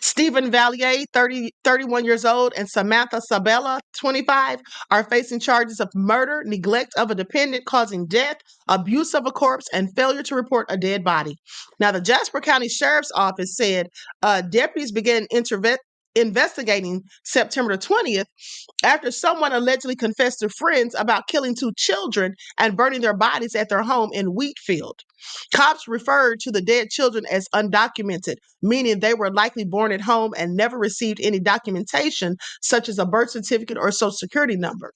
Stephen Vallier, 31 years old, and Samantha Sabella, 25, are facing charges of murder, neglect of a dependent causing death, abuse of a corpse, and failure to report a dead body. Now, the Jasper County Sheriff's Office said deputies began investigating September 20th after someone allegedly confessed to friends about killing two children and burning their bodies at their home in Wheatfield. Cops referred to the dead children as undocumented, meaning they were likely born at home and never received any documentation, such as a birth certificate or social security number.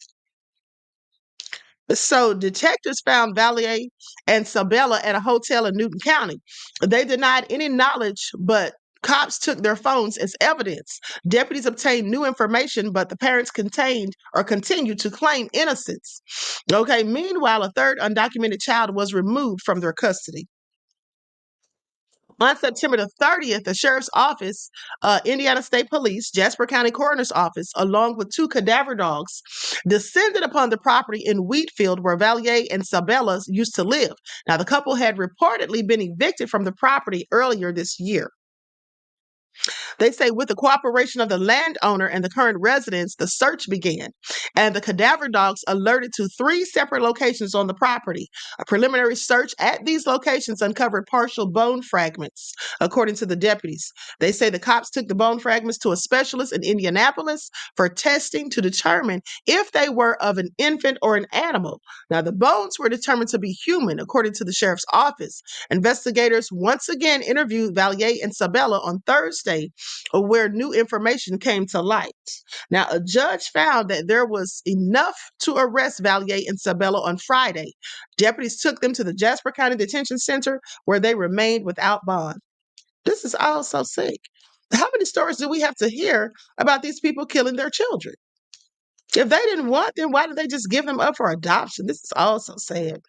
So detectives found Vallier and Sabella at a hotel in Newton County. They denied any knowledge, but cops took their phones as evidence. Deputies obtained new information, but the parents continued to claim innocence. Okay, meanwhile, a third undocumented child was removed from their custody. On September the 30th, the Sheriff's Office, Indiana State Police, Jasper County Coroner's Office, along with two cadaver dogs, descended upon the property in Wheatfield where Vallier and Sabella used to live. Now, the couple had reportedly been evicted from the property earlier this year. They say with the cooperation of the landowner and the current residents, the search began, and the cadaver dogs alerted to 3 separate locations on the property. A preliminary search at these locations uncovered partial bone fragments, according to the deputies. They say the cops took the bone fragments to a specialist in Indianapolis for testing to determine if they were of an infant or an animal. Now, the bones were determined to be human, according to the sheriff's office. Investigators once again interviewed Valier and Sabella on Thursday, where new information came to light. Now, a judge found that there was enough to arrest Valier and Sabella on Friday. Deputies took them to the Jasper County Detention Center, where they remained without bond. This is all so sick. How many stories do we have to hear about these people killing their children? If they didn't want them, why did they just give them up for adoption? This is all so sad.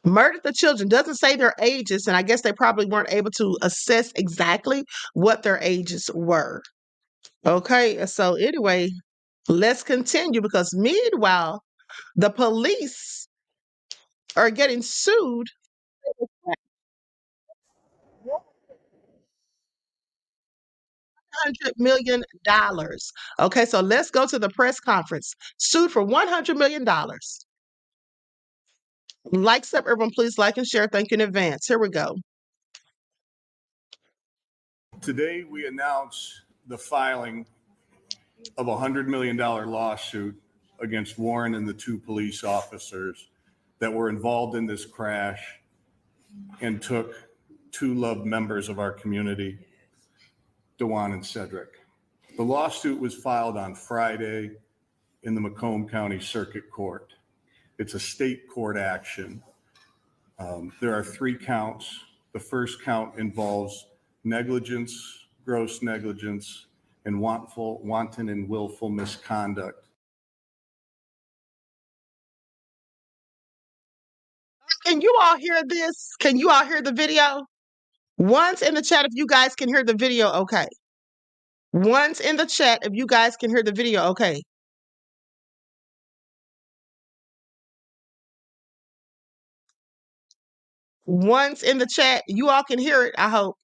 Murdered the children, doesn't say their ages, and I guess they probably weren't able to assess exactly what their ages were. Okay, so anyway, let's continue, because meanwhile, the police are getting sued. $100 million. Okay, so let's go to the press conference. Sued for $100 million. Like, sub, everyone, please like and share. Thank you in advance. Here we go. Today, we announce the filing of a $100 million lawsuit against Warren and the 2 police officers that were involved in this crash and took 2 loved members of our community, DeJuan and Cedric. The lawsuit was filed on Friday in the Macomb County Circuit Court. It's a state court action. There are 3 counts. The first count involves negligence, gross negligence, and wanton and willful misconduct. Can you all hear this? Can you all hear the video? Once in the chat, if you guys can hear the video, okay. Once in the chat, if you guys can hear the video, okay. Once in the chat, you all can hear it, I hope.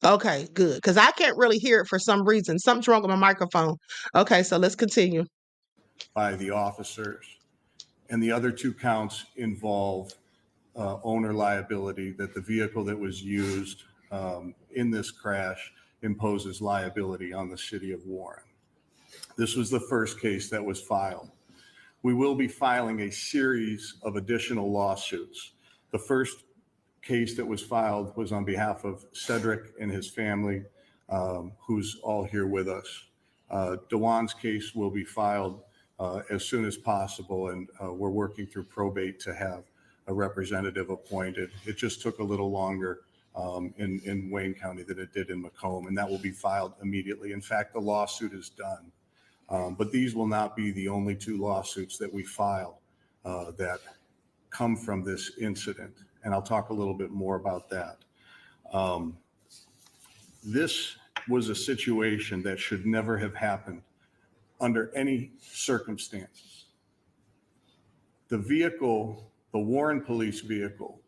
Okay, good. Because I can't really hear it for some reason. Something's wrong with my microphone. Okay, so let's continue. By the officers. And the other 2 counts involve owner liability, that the vehicle that was used in this crash imposes liability on the city of Warren. This was the first case that was filed. We will be filing a series of additional lawsuits. The first case that was filed was on behalf of Cedric and his family, who's all here with us. DeJuan's case will be filed as soon as possible, and we're working through probate to have a representative appointed. It just took a little longer in Wayne County than it did in Macomb, and that will be filed immediately. In fact, the lawsuit is done. But these will not be the only 2 lawsuits that we file that come from this incident, and I'll talk a little bit more about that. This was a situation that should never have happened under any circumstances. The vehicle, the Warren police vehicle,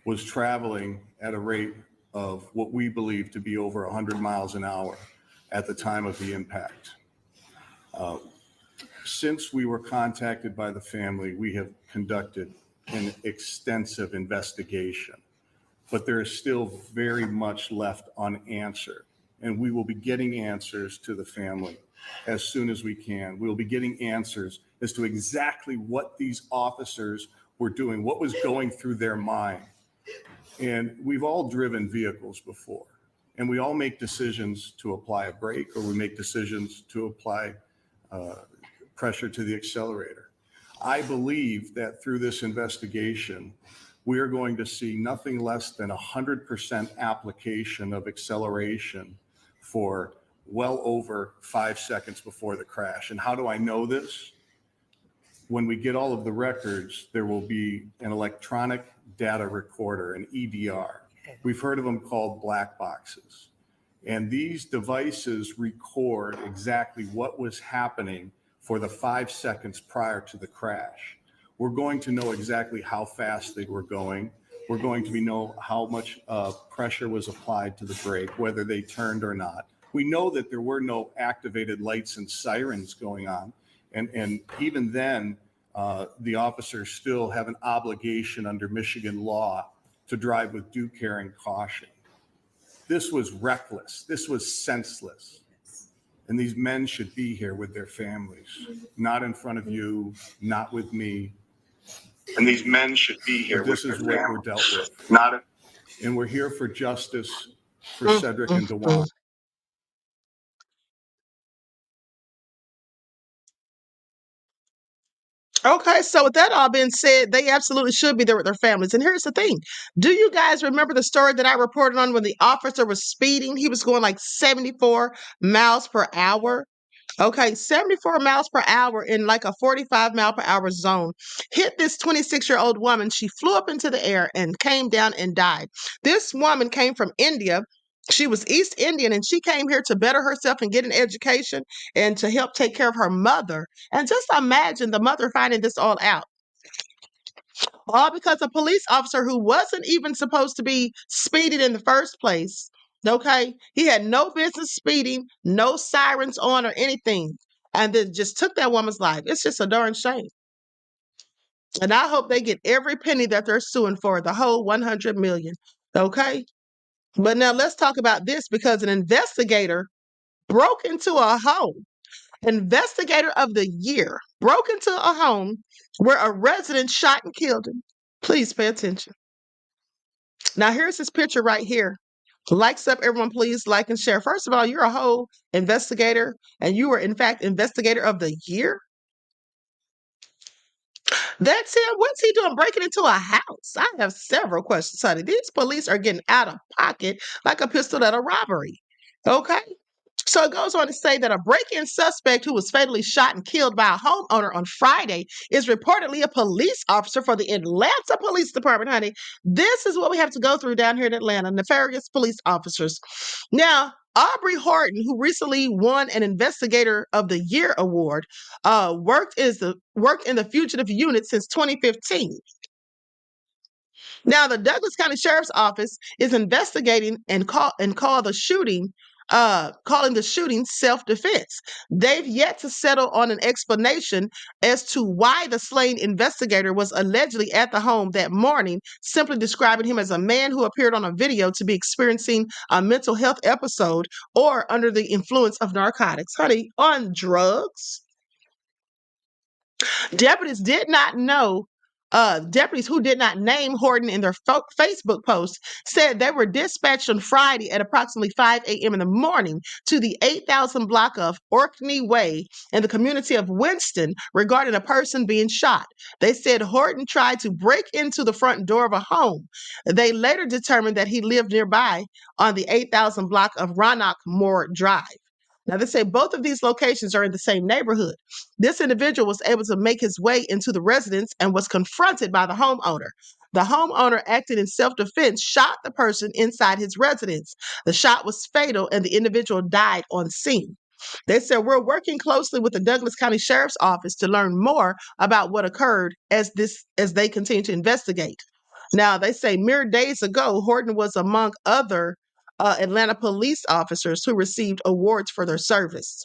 was traveling at a rate of what we believe to be over 100 miles an hour at the time of the impact. Since we were contacted by the family, we have conducted an extensive investigation, but there is still very much left unanswered, and we will be getting answers to the family as soon as we can. We'll be getting answers as to exactly what these officers were doing, what was going through their mind. And we've all driven vehicles before, and we all make decisions to apply a brake, or we make decisions to apply pressure to the accelerator. I believe that through this investigation, we are going to see nothing less than 100% application of acceleration for well over 5 seconds before the crash. And how do I know this? When we get all of the records, there will be an electronic data recorder, an EDR. We've heard of them called black boxes. And these devices record exactly what was happening for the 5 seconds prior to the crash. We're going to know exactly how fast they were going. We're going to know how much pressure was applied to the brake, whether they turned or not. We know that there were no activated lights and sirens going on. And even then, the officers still have an obligation under Michigan law to drive with due care and caution. This was reckless. This was senseless. And these men should be here with their families, not in front of you, not with me. And these men should be here. But this is what we're dealt with. And we're here for justice for Cedric and DeJuan. Okay, so with that all being said, they absolutely should be there with their families. And here's the thing. Do you guys remember the story that I reported on when the officer was speeding? He was going like 74 miles per hour. Okay, 74 miles per hour in like a 45 mile per hour zone. Hit this 26-year-old woman. She flew up into the air and came down and died. This woman came from India. She was East Indian and she came here to better herself and get an education and to help take care of her mother. And just imagine the mother finding this all out. All because a police officer who wasn't even supposed to be speeding in the first place. Okay, he had no business speeding, no sirens on or anything, and then just took that woman's life. It's just a darn shame. And I hope they get every penny that they're suing for, the whole 100 million. Okay, but now let's talk about this because an investigator broke into a home. Investigator of the year broke into a home where a resident shot and killed him. Please pay attention. Now, here's his picture right here. Likes up, everyone, please like and share. First of all, you're a whole investigator, and you were, in fact, investigator of the year. That's him. What's he doing breaking into a house? I have several questions, honey. These police are getting out of pocket like a pistol at a robbery. Okay? So it goes on to say that a break-in suspect who was fatally shot and killed by a homeowner on Friday is reportedly a police officer for the Atlanta Police Department, honey. This is what we have to go through down here in Atlanta, nefarious police officers. Now, Aubrey Horton, who recently won an Investigator of the Year award, worked in the fugitive unit since 2015. Now, the Douglas County Sheriff's Office is investigating and calling the shooting self-defense. They've yet to settle on an explanation as to why the slain investigator was allegedly at the home that morning, simply describing him as a man who appeared on a video to be experiencing a mental health episode or under the influence of narcotics. Honey, on drugs? Deputies who did not name Horton in their Facebook post said they were dispatched on Friday at approximately 5 a.m. in the morning to the 8,000 block of Orkney Way in the community of Winston regarding a person being shot. They said Horton tried to break into the front door of a home. They later determined that he lived nearby on the 8,000 block of Roanoke-Moore Drive. Now, they say both of these locations are in the same neighborhood. This individual was able to make his way into the residence and was confronted by the homeowner. The homeowner, acting in self-defense, shot the person inside his residence. The shot was fatal and the individual died on scene. They said, we're working closely with the Douglas County Sheriff's Office to learn more about what occurred as they continue to investigate. Now, they say mere days ago, Horton was among other Atlanta police officers who received awards for their service.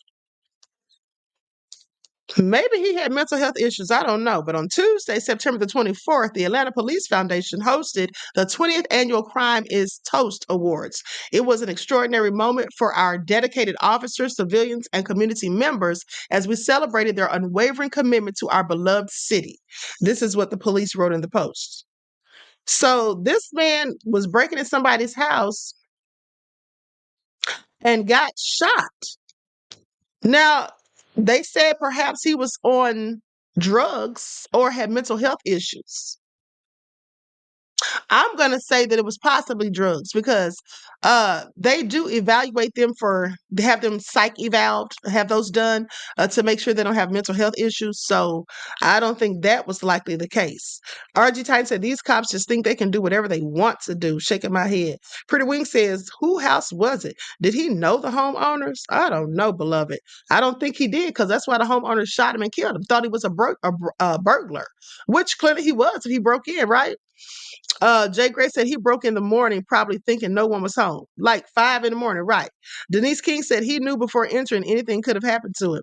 Maybe he had mental health issues. I don't know. But on Tuesday, September the 24th, the Atlanta Police Foundation hosted the 20th Annual Crime is Toast Awards. It was an extraordinary moment for our dedicated officers, civilians, and community members as we celebrated their unwavering commitment to our beloved city. This is what the police wrote in the post. So this man was breaking in somebody's house and got shot. Now, they said perhaps he was on drugs or had mental health issues. I'm going to say that it was possibly drugs because they do evaluate them have them psych evaled, have those done to make sure they don't have mental health issues. So I don't think that was likely the case. RG Titan said these cops just think they can do whatever they want to do. Shaking my head. Pretty Wing says, whose house was it? Did he know the homeowners? I don't know, beloved. I don't think he did because that's why the homeowners shot him and killed him. Thought he was a burglar, which clearly he was if he broke in, right? Jay Gray said he broke in the morning, probably thinking no one was home. Like 5 in the morning, right? Denise King said he knew before entering anything could have happened to him.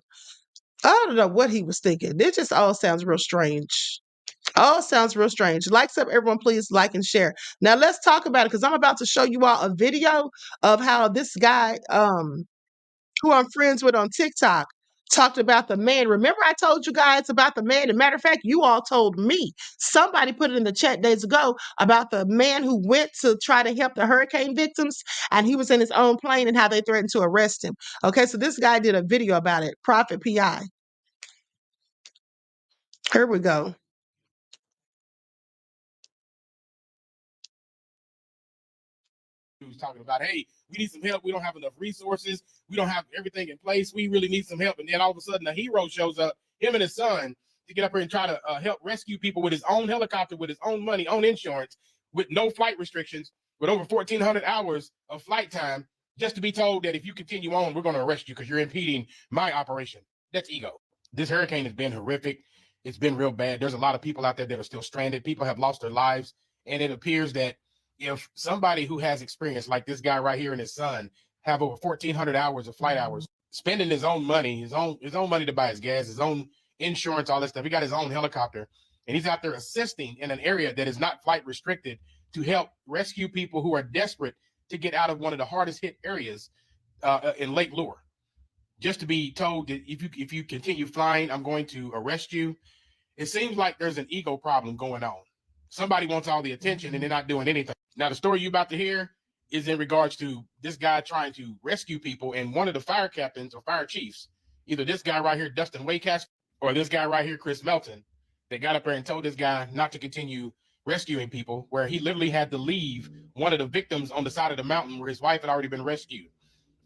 I don't know what he was thinking. This just all sounds real strange. All sounds real strange. Likes up, everyone, please like and share. Now let's talk about it because I'm about to show you all a video of how this guy, who I'm friends with on TikTok, talked about the man. Remember, I told you guys about the man. As a matter of fact, you all told me. Somebody put it in the chat days ago about the man who went to try to help the hurricane victims, and he was in his own plane and how they threatened to arrest him. Okay, so this guy did a video about it. Prophet PI. Here we go. He was talking about, hey, we need some help. We don't have enough resources. We don't have everything in place. We really need some help. And then all of a sudden, a hero shows up, him and his son, to get up here and try to help rescue people with his own helicopter, with his own money, own insurance, with no flight restrictions, with over 1,400 hours of flight time, just to be told that if you continue on, we're going to arrest you because you're impeding my operation. That's ego. This hurricane has been horrific. It's been real bad. There's a lot of people out there that are still stranded. People have lost their lives. And it appears that if somebody who has experience like this guy right here and his son have over 1,400 hours of flight hours, spending his own money, his own money to buy his gas, his own insurance, all that stuff. He got his own helicopter, and he's out there assisting in an area that is not flight restricted to help rescue people who are desperate to get out of one of the hardest hit areas in Lake Lure. Just to be told that if you continue flying, I'm going to arrest you. It seems like there's an ego problem going on. Somebody wants all the attention and they're not doing anything. Now, the story you're about to hear is in regards to this guy trying to rescue people, and one of the fire captains or fire chiefs, either this guy right here, Dustin Waycast, or this guy right here, Chris Melton, they got up there and told this guy not to continue rescuing people, where he literally had to leave one of the victims on the side of the mountain where his wife had already been rescued.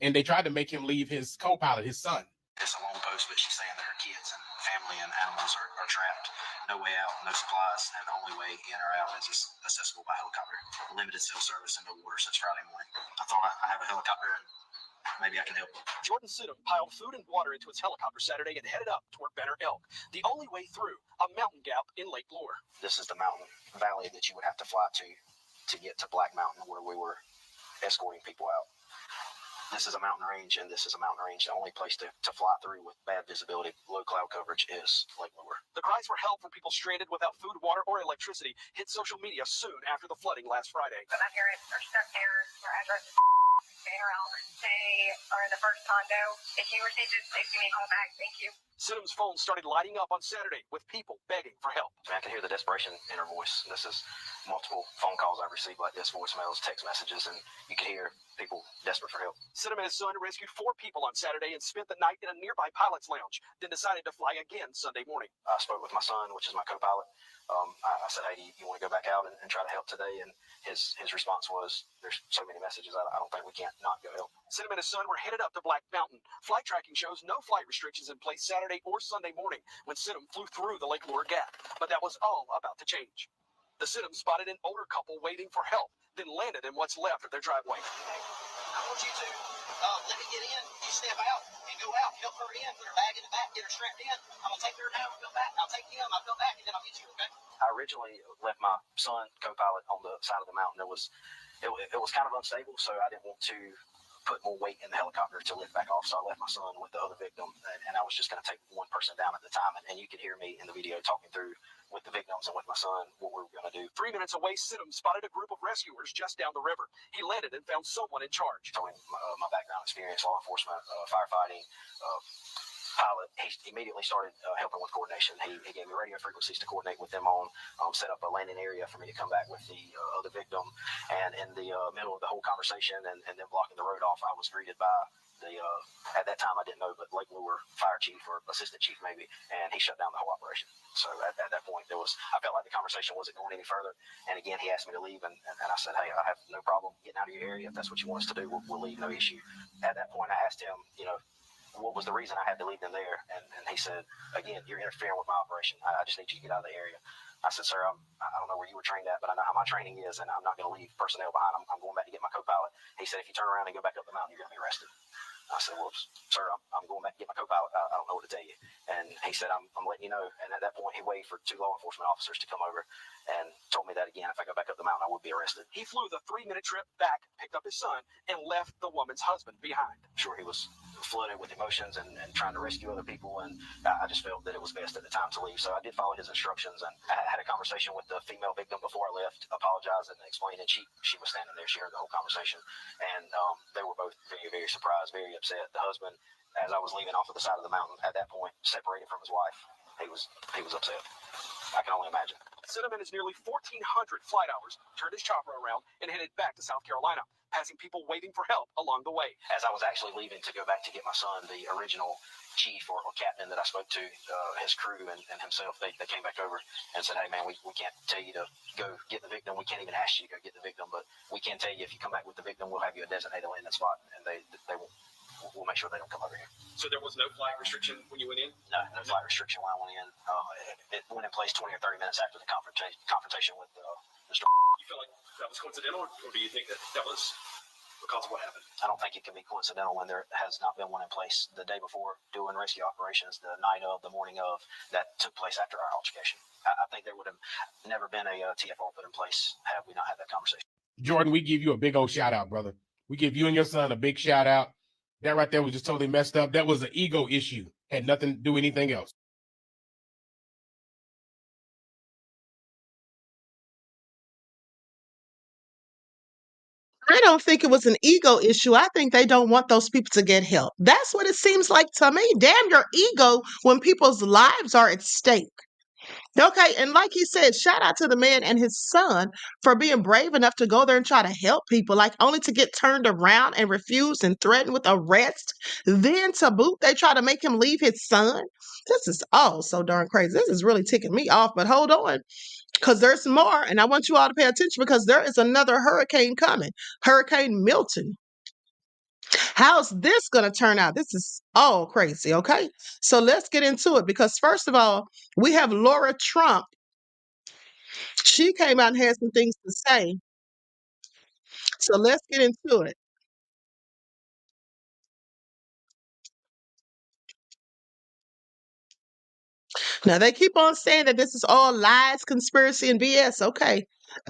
And they tried to make him leave his co-pilot, his son. It's a long post, but she's saying that her kids and family and animals are trapped. No way out, no supplies, and the only way in or out is accessible by helicopter. Limited cell service and no water since Friday morning. I thought I have a helicopter and maybe I can help. Jordan C0ps piled food and water into its helicopter Saturday and headed up toward Banner Elk, the only way through a mountain gap in Lake Lure. This is the mountain valley that you would have to fly to get to Black Mountain, where we were escorting people out. This is a mountain range, and this is a mountain range. The only place to fly through with bad visibility, low cloud coverage, is Lake Lure. The cries for help from people stranded without food, water, or electricity hit social media soon after the flooding last Friday. But my parents are stuck there. Their address is around. They are in the first condo. If you receive this, please give me a call back. Thank you. C0ps' phone started lighting up on Saturday with people begging for help. I can hear the desperation in her voice. This is multiple phone calls I've received like this, voicemails, text messages, and you can hear people desperate for help. C0ps and his son rescued 4 people on Saturday and spent the night in a nearby pilot's lounge, then decided to fly again Sunday morning. I spoke with my son, which is my co-pilot. I said, hey, you want to go back out and try to help today? And his response was, there's so many messages, I don't think we can't not go help. C0ps and his son were headed up to Black Mountain. Flight tracking shows no flight restrictions in place Saturday or Sunday morning when C0ps flew through the Lake Lure Gap. But that was all about to change. The C0ps spotted an older couple waiting for help, then landed in what's left of their driveway. I want you to let me get in. You step out and go out. Help her in. Put her bag in the back. Get her strapped in. I'm going to take her now. I'll go back. I'll take him. I'll go back, and then I'll get you, okay? I originally left my son, co-pilot, on the side of the mountain. It was kind of unstable, so I didn't want to put more weight in the helicopter to lift back off. So I left my son with the other victim, and I was just going to take one person down at the time. And you could hear me in the video talking through with the victims and with my son what we were going to do. 3 minutes away, C0ps spotted a group of rescuers just down the river. He landed and found someone in charge. Told him my background experience, law enforcement, firefighting, pilot. He immediately started helping with coordination. He gave me radio frequencies to coordinate with them on, set up a landing area for me to come back with the other victim. And in the middle of the whole conversation and then blocking the road off, I was greeted by the, at that time I didn't know, but Lake Lure fire chief or assistant chief maybe, and he shut down the whole operation. So at that point, I felt like the conversation wasn't going any further. And again, he asked me to leave, and I said, hey, I have no problem getting out of your area. If that's what you want us to do, we'll leave, no issue. At that point, I asked him, what was the reason I had to leave them there? And he said, again, you're interfering with my operation. I just need you to get out of the area. I said, sir, I don't know where you were trained at, but I know how my training is, and I'm not going to leave personnel behind. I'm going back to get my co-pilot. He said, if you turn around and go back up the mountain, you're going to be arrested. I said, well, sir, I'm going back to get my co-pilot. I don't know what to tell you. And he said, I'm letting you know. And at that point, he waited for 2 law enforcement officers to come over and told me that again, if I go back up the mountain, I would be arrested. He flew the 3-minute trip back, picked up his son, and left the woman's husband behind. I'm sure he was flooded with emotions and trying to rescue other people. And I just felt that it was best at the time to leave. So I did follow his instructions. And I had a conversation with the female victim before I left, apologizing and explaining. She was standing there. She heard the whole conversation. And they were both very, very surprised, very upset. The husband, as I was leaving off of the side of the mountain at that point, separated from his wife, he was upset. I can only imagine. Sent him in his nearly 1,400 flight hours, turned his chopper around, and headed back to South Carolina, passing people waiting for help along the way. As I was actually leaving to go back to get my son, the original chief or captain that I spoke to, his crew and himself, they came back over and said, hey, man, we can't tell you to go get the victim. We can't even ask you to go get the victim, but we can tell you if you come back with the victim, we'll have you a designated landing spot, and we'll make sure they don't come over here. So there was no flight restriction when you went in? No flight restriction when I went in. It went in place 20 or 30 minutes after the confrontation with Mr. You feel like that was coincidental, or do you think that was because of what happened? I don't think it can be coincidental when there has not been one in place the day before doing rescue operations, the night of, the morning of, that took place after our altercation. I think there would have never been a TFR put in place had we not had that conversation. Jordan, we give you a big old shout out, brother. We give you and your son a big shout out. That right there was just totally messed up. That was an ego issue. Had nothing to do with anything else. I don't think it was an ego issue. I think they don't want those people to get help. That's what it seems like to me. Damn your ego when people's lives are at stake. Okay, and like he said, shout out to the man and his son for being brave enough to go there and try to help people, like only to get turned around and refused and threatened with arrest. Then to boot, they try to make him leave his son. This is all so darn crazy. This is really ticking me off, but hold on. Because there's more, and I want you all to pay attention because there is another hurricane coming, Hurricane Milton. How's this going to turn out? This is all crazy, okay? So let's get into it because, first of all, we have Laura Trump. She came out and had some things to say. So let's get into it. Now, they keep on saying that this is all lies, conspiracy, and BS. Okay.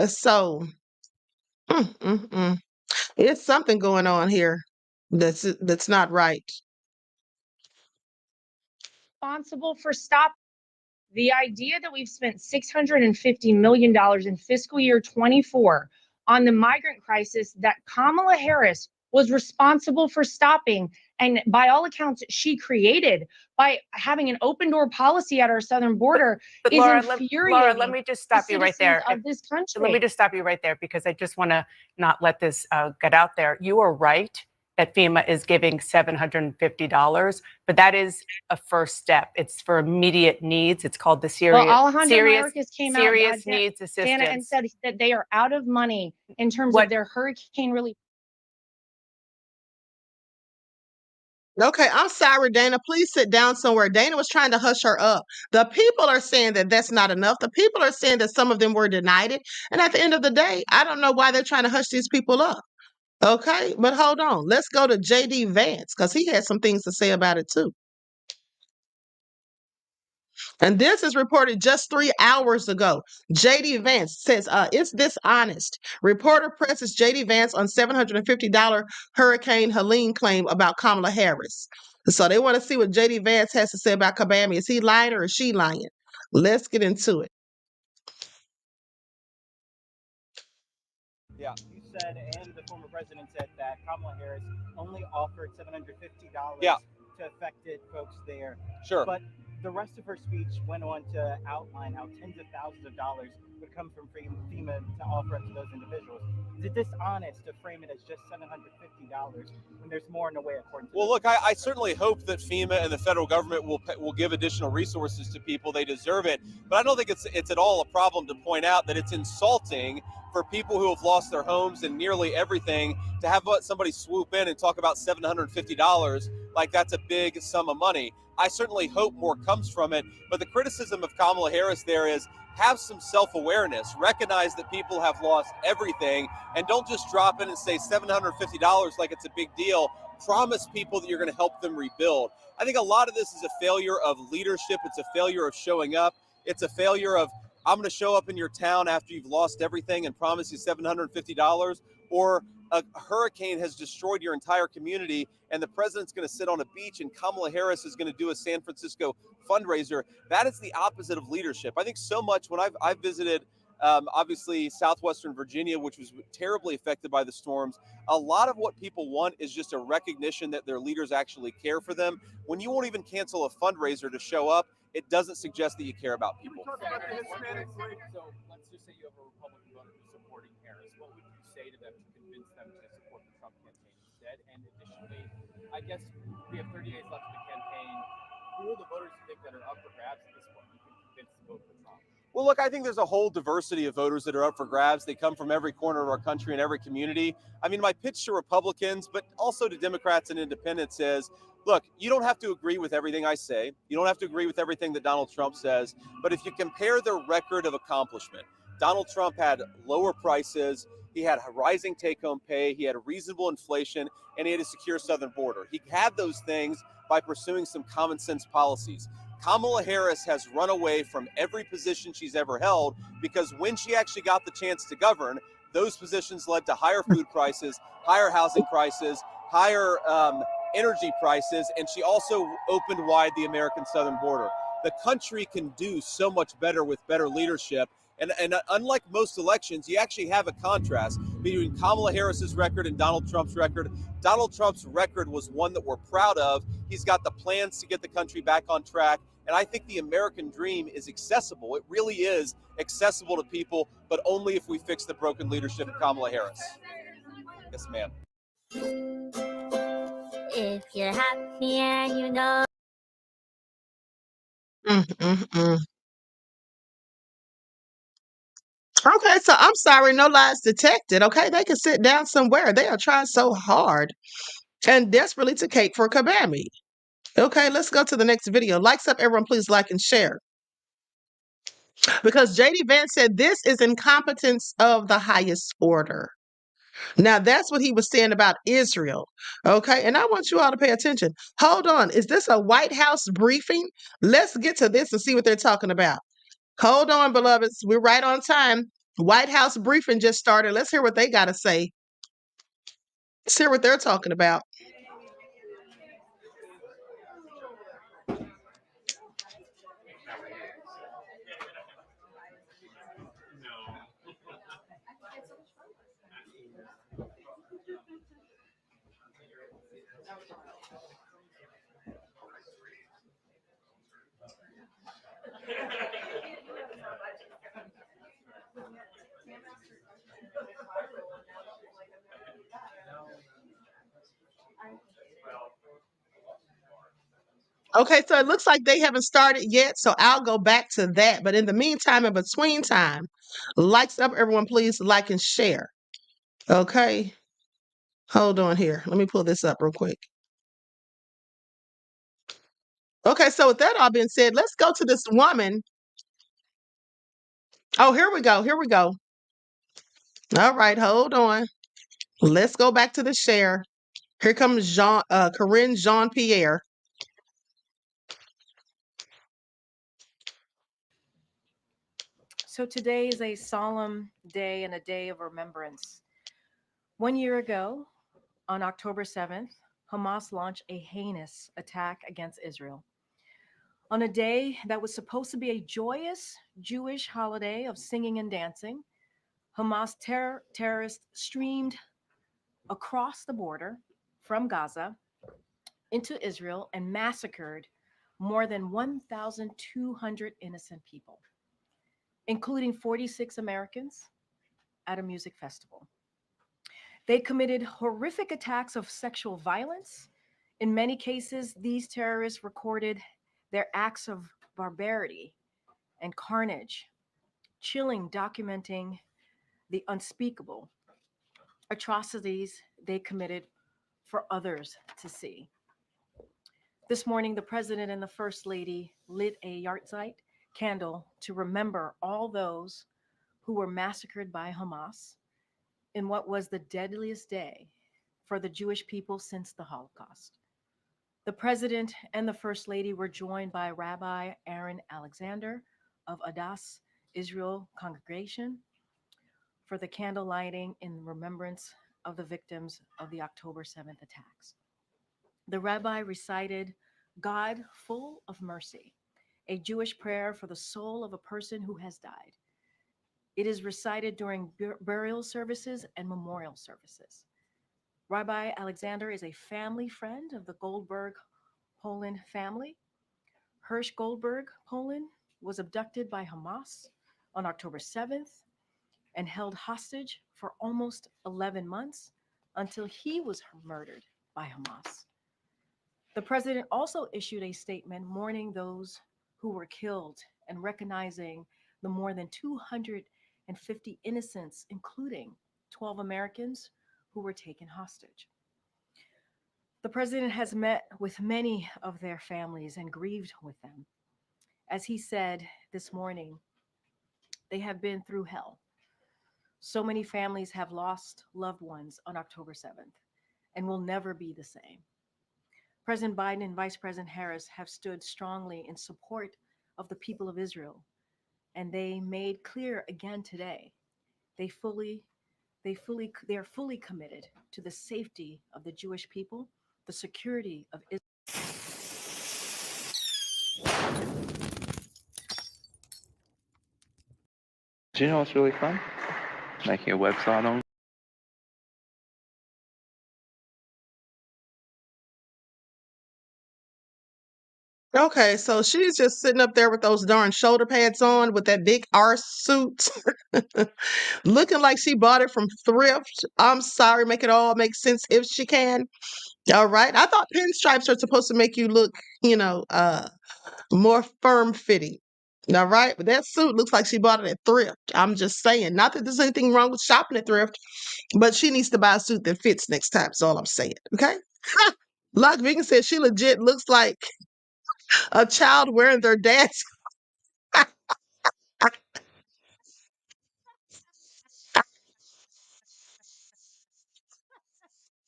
So, it's something going on here that's not right. Responsible for stop the idea that we've spent $650 million in fiscal year 24 on the migrant crisis that Kamala Harris was responsible for stopping, and by all accounts she created by having an open door policy at our southern border, but is Laura, infuriating. Laura, let me just stop you right there. Of this country. Let me just stop you right there because I just want to not let this get out there. You are right that FEMA is giving $750, but that is a first step. It's for immediate needs. It's called the serious needs assistance. Dana, and said that they are out of money in terms of their hurricane relief. Okay, I'm sorry, Dana. Please sit down somewhere. Dana was trying to hush her up. The people are saying that that's not enough. The people are saying that some of them were denied it. And at the end of the day, I don't know why they're trying to hush these people up. Okay, but hold on. Let's go to J.D. Vance because he had some things to say about it too. And this is reported just 3 hours ago. J.D. Vance says, it's dishonest. Reporter presses J.D. Vance on $750 Hurricane Helene claim about Kamala Harris. So they want to see what J.D. Vance has to say about Kabami. Is he lying or is she lying? Let's get into it. Yeah, you said, and the former president said that Kamala Harris only offered $750 to affected folks there. Sure. But the rest of her speech went on to outline how tens of thousands of dollars would come from FEMA to offer up to those individuals. Is it dishonest to frame it as just $750 when there's more in the way, according to Well, look, I certainly hope that FEMA and the federal government will give additional resources to people. They deserve it. But I don't think it's at all a problem to point out that it's insulting for people who have lost their homes and nearly everything to have somebody swoop in and talk about $750 like that's a big sum of money. I certainly hope more comes from it. But the criticism of Kamala Harris there is have some self-awareness, recognize that people have lost everything, and don't just drop in and say $750 like it's a big deal. promise people that you're going to help them rebuild. I think a lot of this is a failure of leadership. It's a failure of showing up. It's a failure of, I'm going to show up in your town after you've lost everything and promise you $750, or a hurricane has destroyed your entire community and the president's going to sit on a beach and Kamala Harris is going to do a San Francisco fundraiser. That is the opposite of leadership. I think so much when I've visited, obviously, southwestern Virginia, which was terribly affected by the storms. A lot of what people want is just a recognition that their leaders actually care for them. When you won't even cancel a fundraiser to show up, it doesn't suggest that you care about people. So let's just say you have a Republican voter who's supporting Harris. What would you say to them to convince them to support the Trump campaign instead? And additionally, I guess we have 30 days left in the campaign. Who are the voters you think that are up for grabs at this point you can convince to vote for Trump? Well, look, I think there's a whole diversity of voters that are up for grabs. They come from every corner of our country and every community. I mean, my pitch to Republicans, but also to Democrats and independents is, look, you don't have to agree with everything I say. You don't have to agree with everything that Donald Trump says. But if you compare their record of accomplishment, Donald Trump had lower prices. He had a rising take-home pay. He had a reasonable inflation, and he had a secure southern border. He had those things by pursuing some common sense policies. Kamala Harris has run away from every position she's ever held because when she actually got the chance to govern, those positions led to higher food prices, higher housing prices, higher energy prices, and she also opened wide the American southern border. The country can do so much better with better leadership. And unlike most elections, you actually have a contrast between Kamala Harris's record and Donald Trump's record. Donald Trump's record was one that we're proud of. He's got the plans to get the country back on track. And I think the American dream is accessible. It really is accessible to people, but only if we fix the broken leadership of Kamala Harris. Yes, ma'am. If you're happy and you know. Okay, so I'm sorry, no lies detected. Okay, they can sit down somewhere. They are trying so hard and desperately to cake for Kabami. Okay, let's go to the next video. Likes up, everyone, please like and share. Because JD Vance said this is incompetence of the highest order. Now, that's what he was saying about Israel. Okay, and I want you all to pay attention. Hold on, is this a White House briefing? Let's get to this and see what they're talking about. Hold on, beloveds. We're right on time. White House briefing just started. Let's hear what they got to say. Let's hear what they're talking about. Okay, so it looks like they haven't started yet, so I'll go back to that. But in the meantime, in between time, likes up, everyone, please like and share. Okay, hold on here. Let me pull this up real quick. Okay, so with that all being said, let's go to this woman. Oh, here we go. Here we go. All right, hold on. Let's go back to the share. Here comes Corinne Jean-Pierre. So today is a solemn day and a day of remembrance. 1 year ago, on October 7th, Hamas launched a heinous attack against Israel. On a day that was supposed to be a joyous Jewish holiday of singing and dancing, Hamas terrorists streamed across the border from Gaza into Israel and massacred more than 1,200 innocent people, including 46 Americans at a music festival. They committed horrific attacks of sexual violence. In many cases, these terrorists recorded their acts of barbarity and carnage, chilling, documenting the unspeakable atrocities they committed for others to see. This morning, the president and the first lady lit a yahrzeit candle to remember all those who were massacred by Hamas in what was the deadliest day for the Jewish people since the Holocaust. The president and the first lady were joined by Rabbi Aaron Alexander of Adas Israel Congregation for the candle lighting in remembrance of the victims of the October 7th attacks. The rabbi recited God full of mercy, a Jewish prayer for the soul of a person who has died. It is recited during burial services and memorial services. Rabbi Alexander is a family friend of the Goldberg Poland family. Hirsch Goldberg Poland was abducted by Hamas on October 7th and held hostage for almost 11 months until he was murdered by Hamas. The president also issued a statement mourning those who were killed and recognizing the more than 250 innocents, including 12 Americans who were taken hostage. The president has met with many of their families and grieved with them. As he said this morning, they have been through hell. So many families have lost loved ones on October 7th and will never be the same. President Biden and Vice President Harris have stood strongly in support of the people of Israel, and they made clear again today they are fully committed to the safety of the Jewish people, the security of Israel. Do you know what's really fun? Making a website on. Okay, so she's just sitting up there with those darn shoulder pads on with that big arse suit, looking like she bought it from thrift. I'm sorry, make it all make sense if she can. All right. I thought pinstripes are supposed to make you look, more firm fitting. All right. But that suit looks like she bought it at thrift. I'm just saying. Not that there's anything wrong with shopping at thrift, but she needs to buy a suit that fits next time. That's all I'm saying. Okay. Lock Vegan says she legit looks like a child wearing their dad's.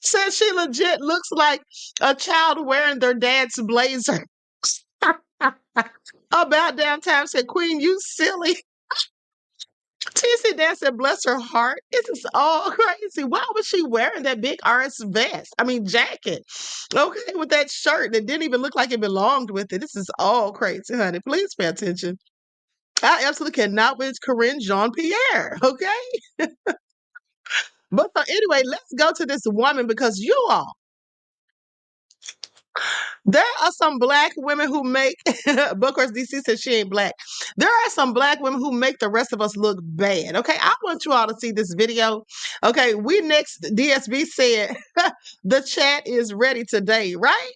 Says she legit looks like a child wearing their dad's blazer. About damn time said, Queen, you silly. TC Dan said, bless her heart. This is all crazy. Why was she wearing that big RS vest? I mean, jacket. Okay, with that shirt that didn't even look like it belonged with it. This is all crazy, honey. Please pay attention. I absolutely cannot with Corinne Jean-Pierre. Okay. But so anyway, let's go to this woman because you all, there are some black women who make, Booker's DC says she ain't black. There are some black women who make the rest of us look bad. Okay, I want you all to see this video. Okay, we next, DSB said, the chat is ready today, right?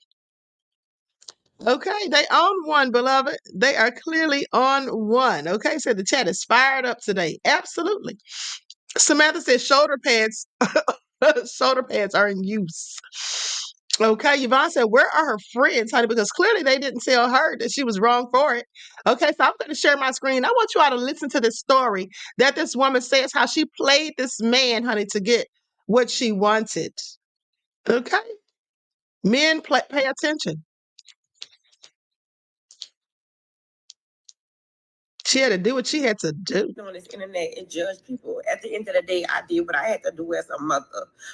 Okay, they on one, beloved. They are clearly on one. Okay, so the chat is fired up today. Absolutely. Samantha says shoulder pads, shoulder pads are in use. Okay, Yvonne said, where are her friends, honey? Because clearly they didn't tell her that she was wrong for it. Okay, so I'm going to share my screen. I want you all to listen to this story that this woman says how she played this man, honey, to get what she wanted. Okay, men, pay attention. She had to do what she had to do. On this internet and judge people. At the end of the day, I did what I had to do as a mother.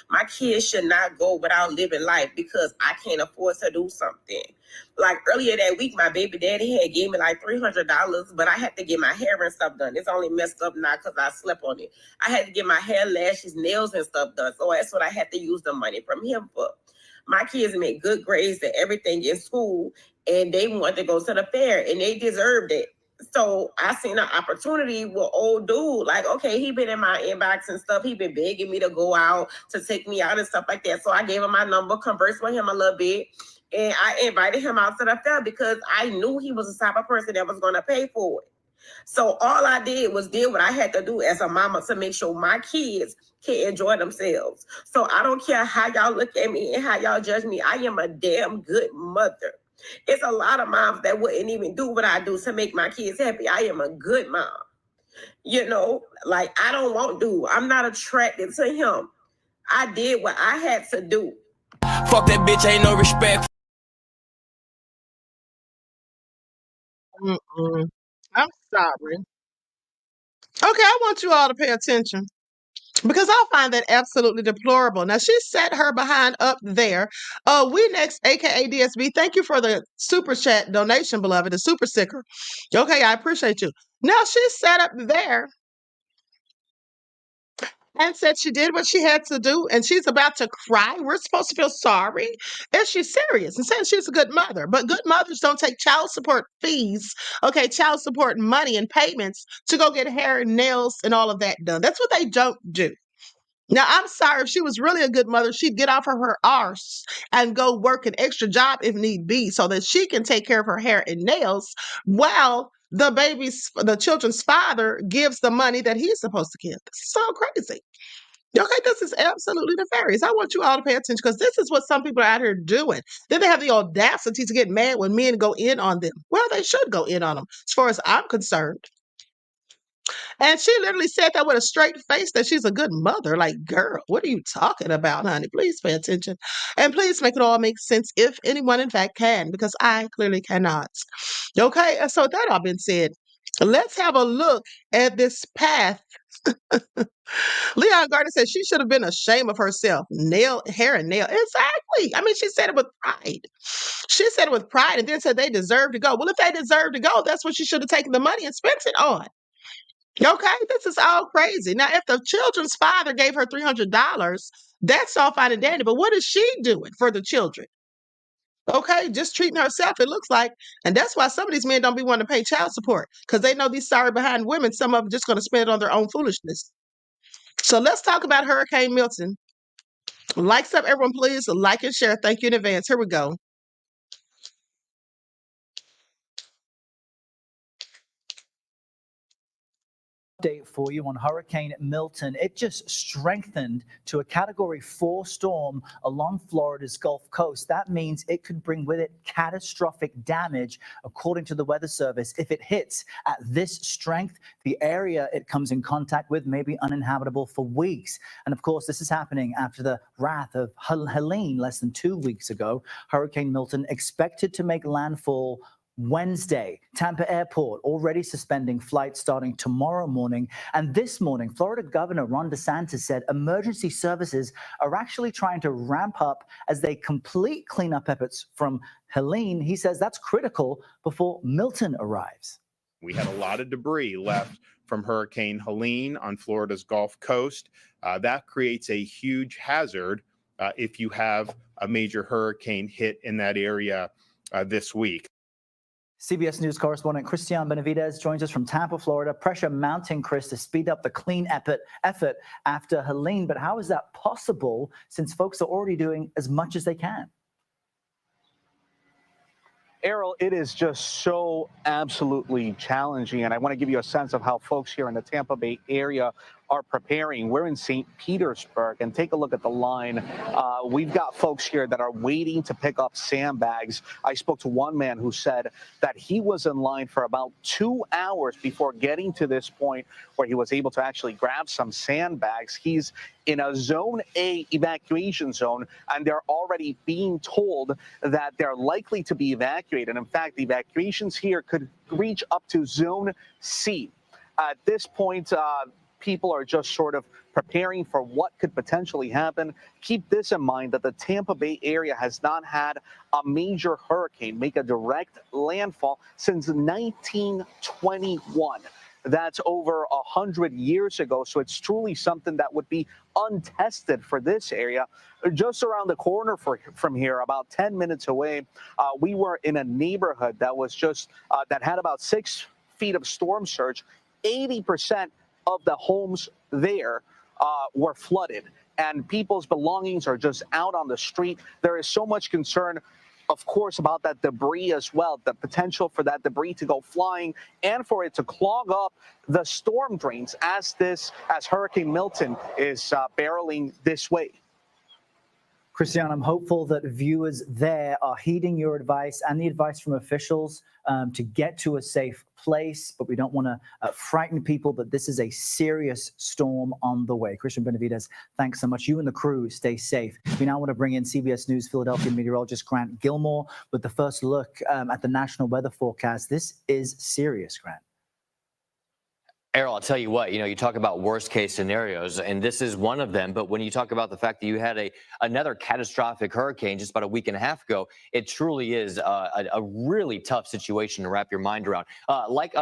My kids should not go without living life because I can't afford to do something. Like earlier that week, my baby daddy had gave me like $300, but I had to get my hair and stuff done. It's only messed up now because I slept on it. I had to get my hair, lashes, nails, and stuff done. So that's what I had to use the money from him for. My kids made good grades and everything in school, and they wanted to go to the fair, and they deserved it. So I seen an opportunity with old dude. Like, okay, he been in my inbox and stuff. He been begging me to go out, to take me out and stuff like that. So I gave him my number, conversed with him a little bit. And I invited him out to the fair because I knew he was the type of person that was going to pay for it. So all I did was do what I had to do as a mama to make sure my kids can enjoy themselves. So I don't care how y'all look at me and how y'all judge me. I am a damn good mother. It's a lot of moms that wouldn't even do what I do to make my kids happy. I am a good mom. Like I don't want dude. I'm not attracted to him. I did what I had to do. Fuck that bitch, ain't no respect. Mm-mm. I'm sorry. Okay, I want you all to pay attention because I find that absolutely deplorable. Now, she set her behind up there. We next, aka DSB, thank you for the super chat donation, beloved, the super sticker. Okay, I appreciate you. Now, she sat up there and said she did what she had to do and she's about to cry. We're supposed to feel sorry. Is she serious? And saying she's a good mother, but good mothers don't take child support fees, okay, child support money and payments to go get hair and nails and all of that done. That's what they don't do. Now, I'm sorry, if she was really a good mother, she'd get off of her arse and go work an extra job if need be so that she can take care of her hair and nails while the children's father gives the money that he's supposed to give. This is so crazy. Okay, this is absolutely nefarious. I want you all to pay attention because this is what some people are out here doing. Then they have the audacity to get mad when men go in on them. Well, they should go in on them, as far as I'm concerned. And she literally said that with a straight face that she's a good mother. Like, girl, what are you talking about, honey? Please pay attention. And please make it all make sense if anyone, in fact, can, because I clearly cannot. Okay, so with that all been said, let's have a look at this path. Leon Gardner said she should have been ashamed of herself. Hair and nail. Exactly. I mean, she said it with pride. She said it with pride and then said they deserve to go. Well, if they deserve to go, that's what she should have taken the money and spent it on. Okay, this is all crazy. Now, if the children's father gave her $300, that's all fine and dandy. But what is she doing for the children? Okay, just treating herself, it looks like. And that's why some of these men don't be wanting to pay child support because they know these sorry behind women, some of them just going to spend it on their own foolishness. So let's talk about Hurricane Milton. Likes up, everyone, please. Like and share. Thank you in advance. Here we go. Update for you on Hurricane Milton. It just strengthened to a Category 4 storm along Florida's Gulf Coast. That means it could bring with it catastrophic damage, according to the Weather Service. If it hits at this strength, the area it comes in contact with may be uninhabitable for weeks. And of course, this is happening after the wrath of Helene less than 2 weeks ago. Hurricane Milton expected to make landfall Wednesday. Tampa Airport already suspending flights starting tomorrow morning. And this morning, Florida Governor Ron DeSantis said emergency services are actually trying to ramp up as they complete cleanup efforts from Helene. He says that's critical before Milton arrives. We had a lot of debris left from Hurricane Helene on Florida's Gulf Coast. That creates a huge hazard if you have a major hurricane hit in that area this week. CBS News correspondent Christian Benavidez joins us from Tampa, Florida. Pressure mounting, Chris, to speed up the clean effort after Helene. But how is that possible since folks are already doing as much as they can? Errol, it is just so absolutely challenging, and I want to give you a sense of how folks here in the Tampa Bay area are preparing. We're in St. Petersburg, and take a look at the line. We've got folks here that are waiting to pick up sandbags. I spoke to one man who said that he was in line for about 2 hours before getting to this point where he was able to actually grab some sandbags. He's in a Zone A evacuation zone, and they're already being told that they're likely to be evacuated. In fact, the evacuations here could reach up to Zone C. At this point, people are just sort of preparing for what could potentially happen. Keep this in mind that the Tampa Bay area has not had a major hurricane make a direct landfall since 1921. That's over 100 years ago, so it's truly something that would be untested for this area. Just around the corner from here, about 10 minutes away, we were in a neighborhood that was just that had about 6 feet of storm surge. 80% of the homes there were flooded, and people's belongings are just out on the street. There is so much concern, of course, about that debris as well, the potential for that debris to go flying and for it to clog up the storm drains as Hurricane Milton is barreling this way. Christian, I'm hopeful that viewers there are heeding your advice and the advice from officials to get to a safe place, but we don't want to frighten people that this is a serious storm on the way. Christian Benavides, thanks so much. You and the crew stay safe. We now want to bring in CBS News Philadelphia meteorologist Grant Gilmore with the first look at the national weather forecast. This is serious, Grant. Errol, I'll tell you what, you talk about worst case scenarios, and this is one of them. But when you talk about the fact that you had another catastrophic hurricane just about a week and a half ago, it truly is a really tough situation to wrap your mind around. Like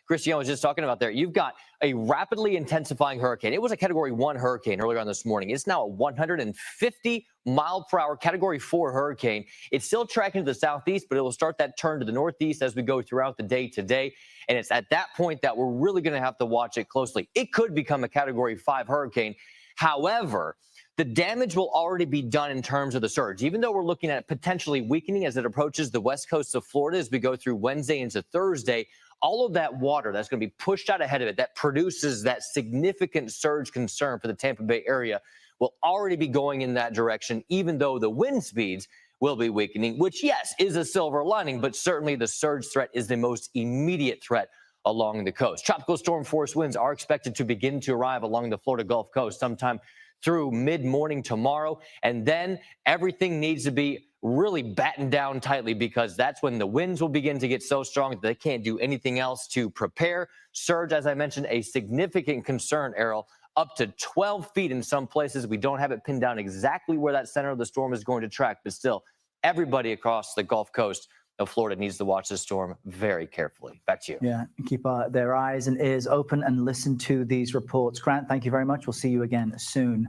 Christian was just talking about there, you've got a rapidly intensifying hurricane. It was a Category 1 hurricane earlier on this morning. It's now a 150-mile-per-hour Category 4 hurricane. It's still tracking to the southeast, but it will start that turn to the northeast as we go throughout the day today. And it's at that point that we're really going to have to watch it closely. It could become a Category 5 hurricane. However, the damage will already be done in terms of the surge. Even though we're looking at potentially weakening as it approaches the west coast of Florida as we go through Wednesday into Thursday, all of that water that's going to be pushed out ahead of it that produces that significant surge concern for the Tampa Bay area will already be going in that direction, even though the wind speeds will be weakening, which, yes, is a silver lining, but certainly the surge threat is the most immediate threat along the coast. Tropical storm force winds are expected to begin to arrive along the Florida Gulf Coast sometime through mid-morning tomorrow, and then everything needs to be really battened down tightly because that's when the winds will begin to get so strong that they can't do anything else to prepare. Surge, as I mentioned, a significant concern, Errol, up to 12 feet in some places. We don't have it pinned down exactly where that center of the storm is going to track, but still, everybody across the Gulf Coast of Florida needs to watch this storm very carefully. Back to you. Yeah, keep their eyes and ears open and listen to these reports. Grant, thank you very much. We'll see you again soon.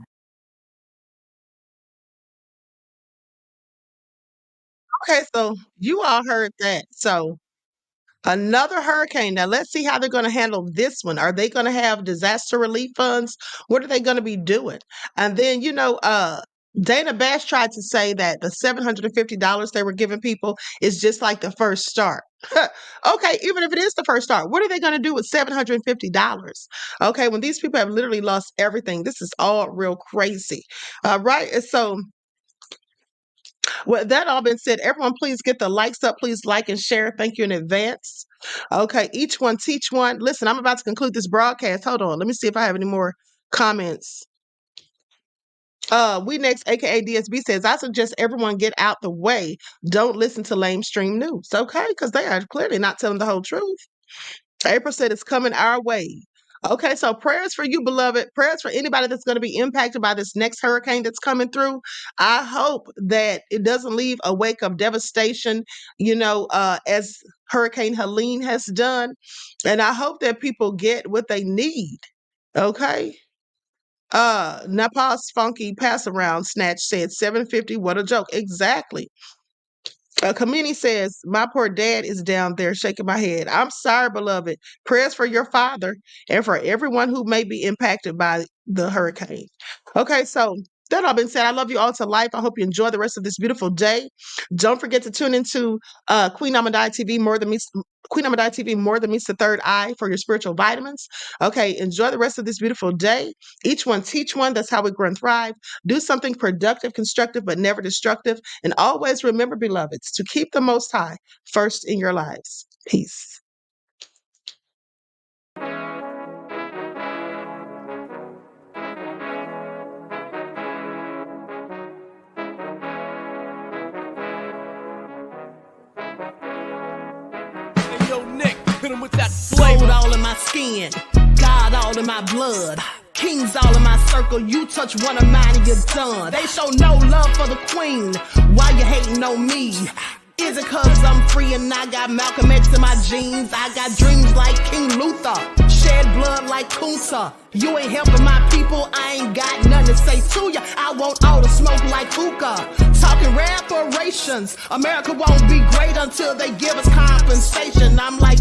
Okay, so you all heard that. So another hurricane. Now let's see how they're going to handle this one. Are they going to have disaster relief funds? What are they going to be doing? And then, Dana Bash tried to say that the $750 they were giving people is just like the first start. Okay, even if it is the first start, what are they going to do with $750? Okay, when these people have literally lost everything, this is all real crazy. Right? And so, with that all been said, everyone please get the likes up. Please like and share. Thank you in advance. Okay, each one teach one. Listen, I'm about to conclude this broadcast. Hold on. Let me see if I have any more comments. We Next, aka DSB, says, I suggest everyone get out the way. Don't listen to lamestream news. Okay, because they are clearly not telling the whole truth. April said it's coming our way. Okay, so prayers for you, beloved. Prayers for anybody that's going to be impacted by this next hurricane that's coming through. I hope that it doesn't leave a wake of devastation, as Hurricane Helene has done. And I hope that people get what they need. Okay. Nepal's funky pass around snatch said $750. What a joke. Exactly. Kamini says, my poor dad is down there shaking my head. I'm sorry, beloved. Prayers for your father and for everyone who may be impacted by the hurricane. Okay, so that all been said, I love you all to life. I hope you enjoy the rest of this beautiful day. Don't forget to tune into Queen Ahmadiyyah TV, More Than Meets the Third Eye for your spiritual vitamins. Okay, enjoy the rest of this beautiful day. Each one teach one. That's how we grow and thrive. Do something productive, constructive, but never destructive. And always remember, beloveds, to keep the Most High first in your lives. Peace. With that gold all in my skin, God all in my blood, kings all in my circle. You touch one of mine and you're done. They show no love for the queen. Why you hating on me? Is it cause I'm free and I got Malcolm X in my jeans? I got dreams like King Luther, shed blood like Kunta. You ain't helping my people, I ain't got nothing to say to ya. I want all the smoke like hookah. Talking reparations, America won't be great until they give us compensation. I'm like,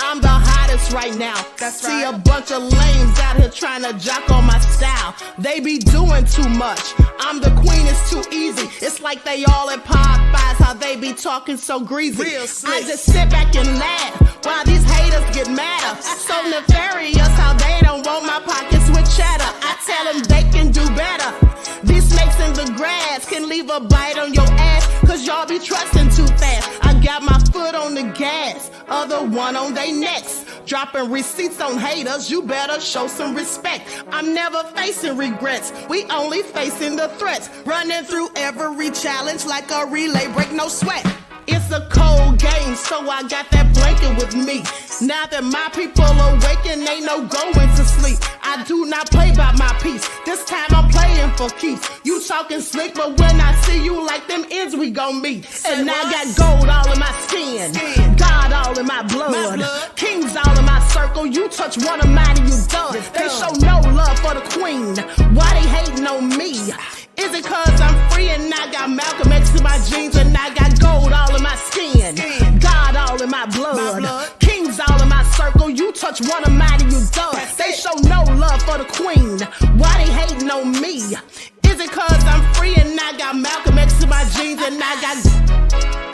I'm the hottest right now. See a bunch of lames out here trying to jock on my style. They be doing too much. I'm the queen, it's too easy. It's like like they all at Popeyes, how they be talking so greasy. I just sit back and laugh while these haters get madder. So nefarious how they don't want my pockets with cheddar. I tell them they can do better. These snakes in the grass can leave a bite on your ass, cause y'all be trusting too fast. I got my foot on the gas, other one on they necks. Dropping receipts on haters, you better show some respect. I'm never facing regrets, we only facing the threats. Running through every challenge like a relay, break no sweat. It's a cold game, so I got that blanket with me. Now that my people awaken, ain't no going to sleep. I do not play by my piece, this time I'm playing for keeps. You talking slick, but when I see you like them ends, we gon' meet. And I got gold all in my skin, God all in my blood, kings all in my circle. You touch one of mine and you done. They show no love for the queen, why they hating on me? Is it cause I'm free and I got Malcolm X in my jeans and I got gold all in my skin, God all in my blood, kings all in my circle. You touch one of mine and you done. They show no love for the queen, why they hating on me? Is it cause I'm free and I got Malcolm X in my jeans and I got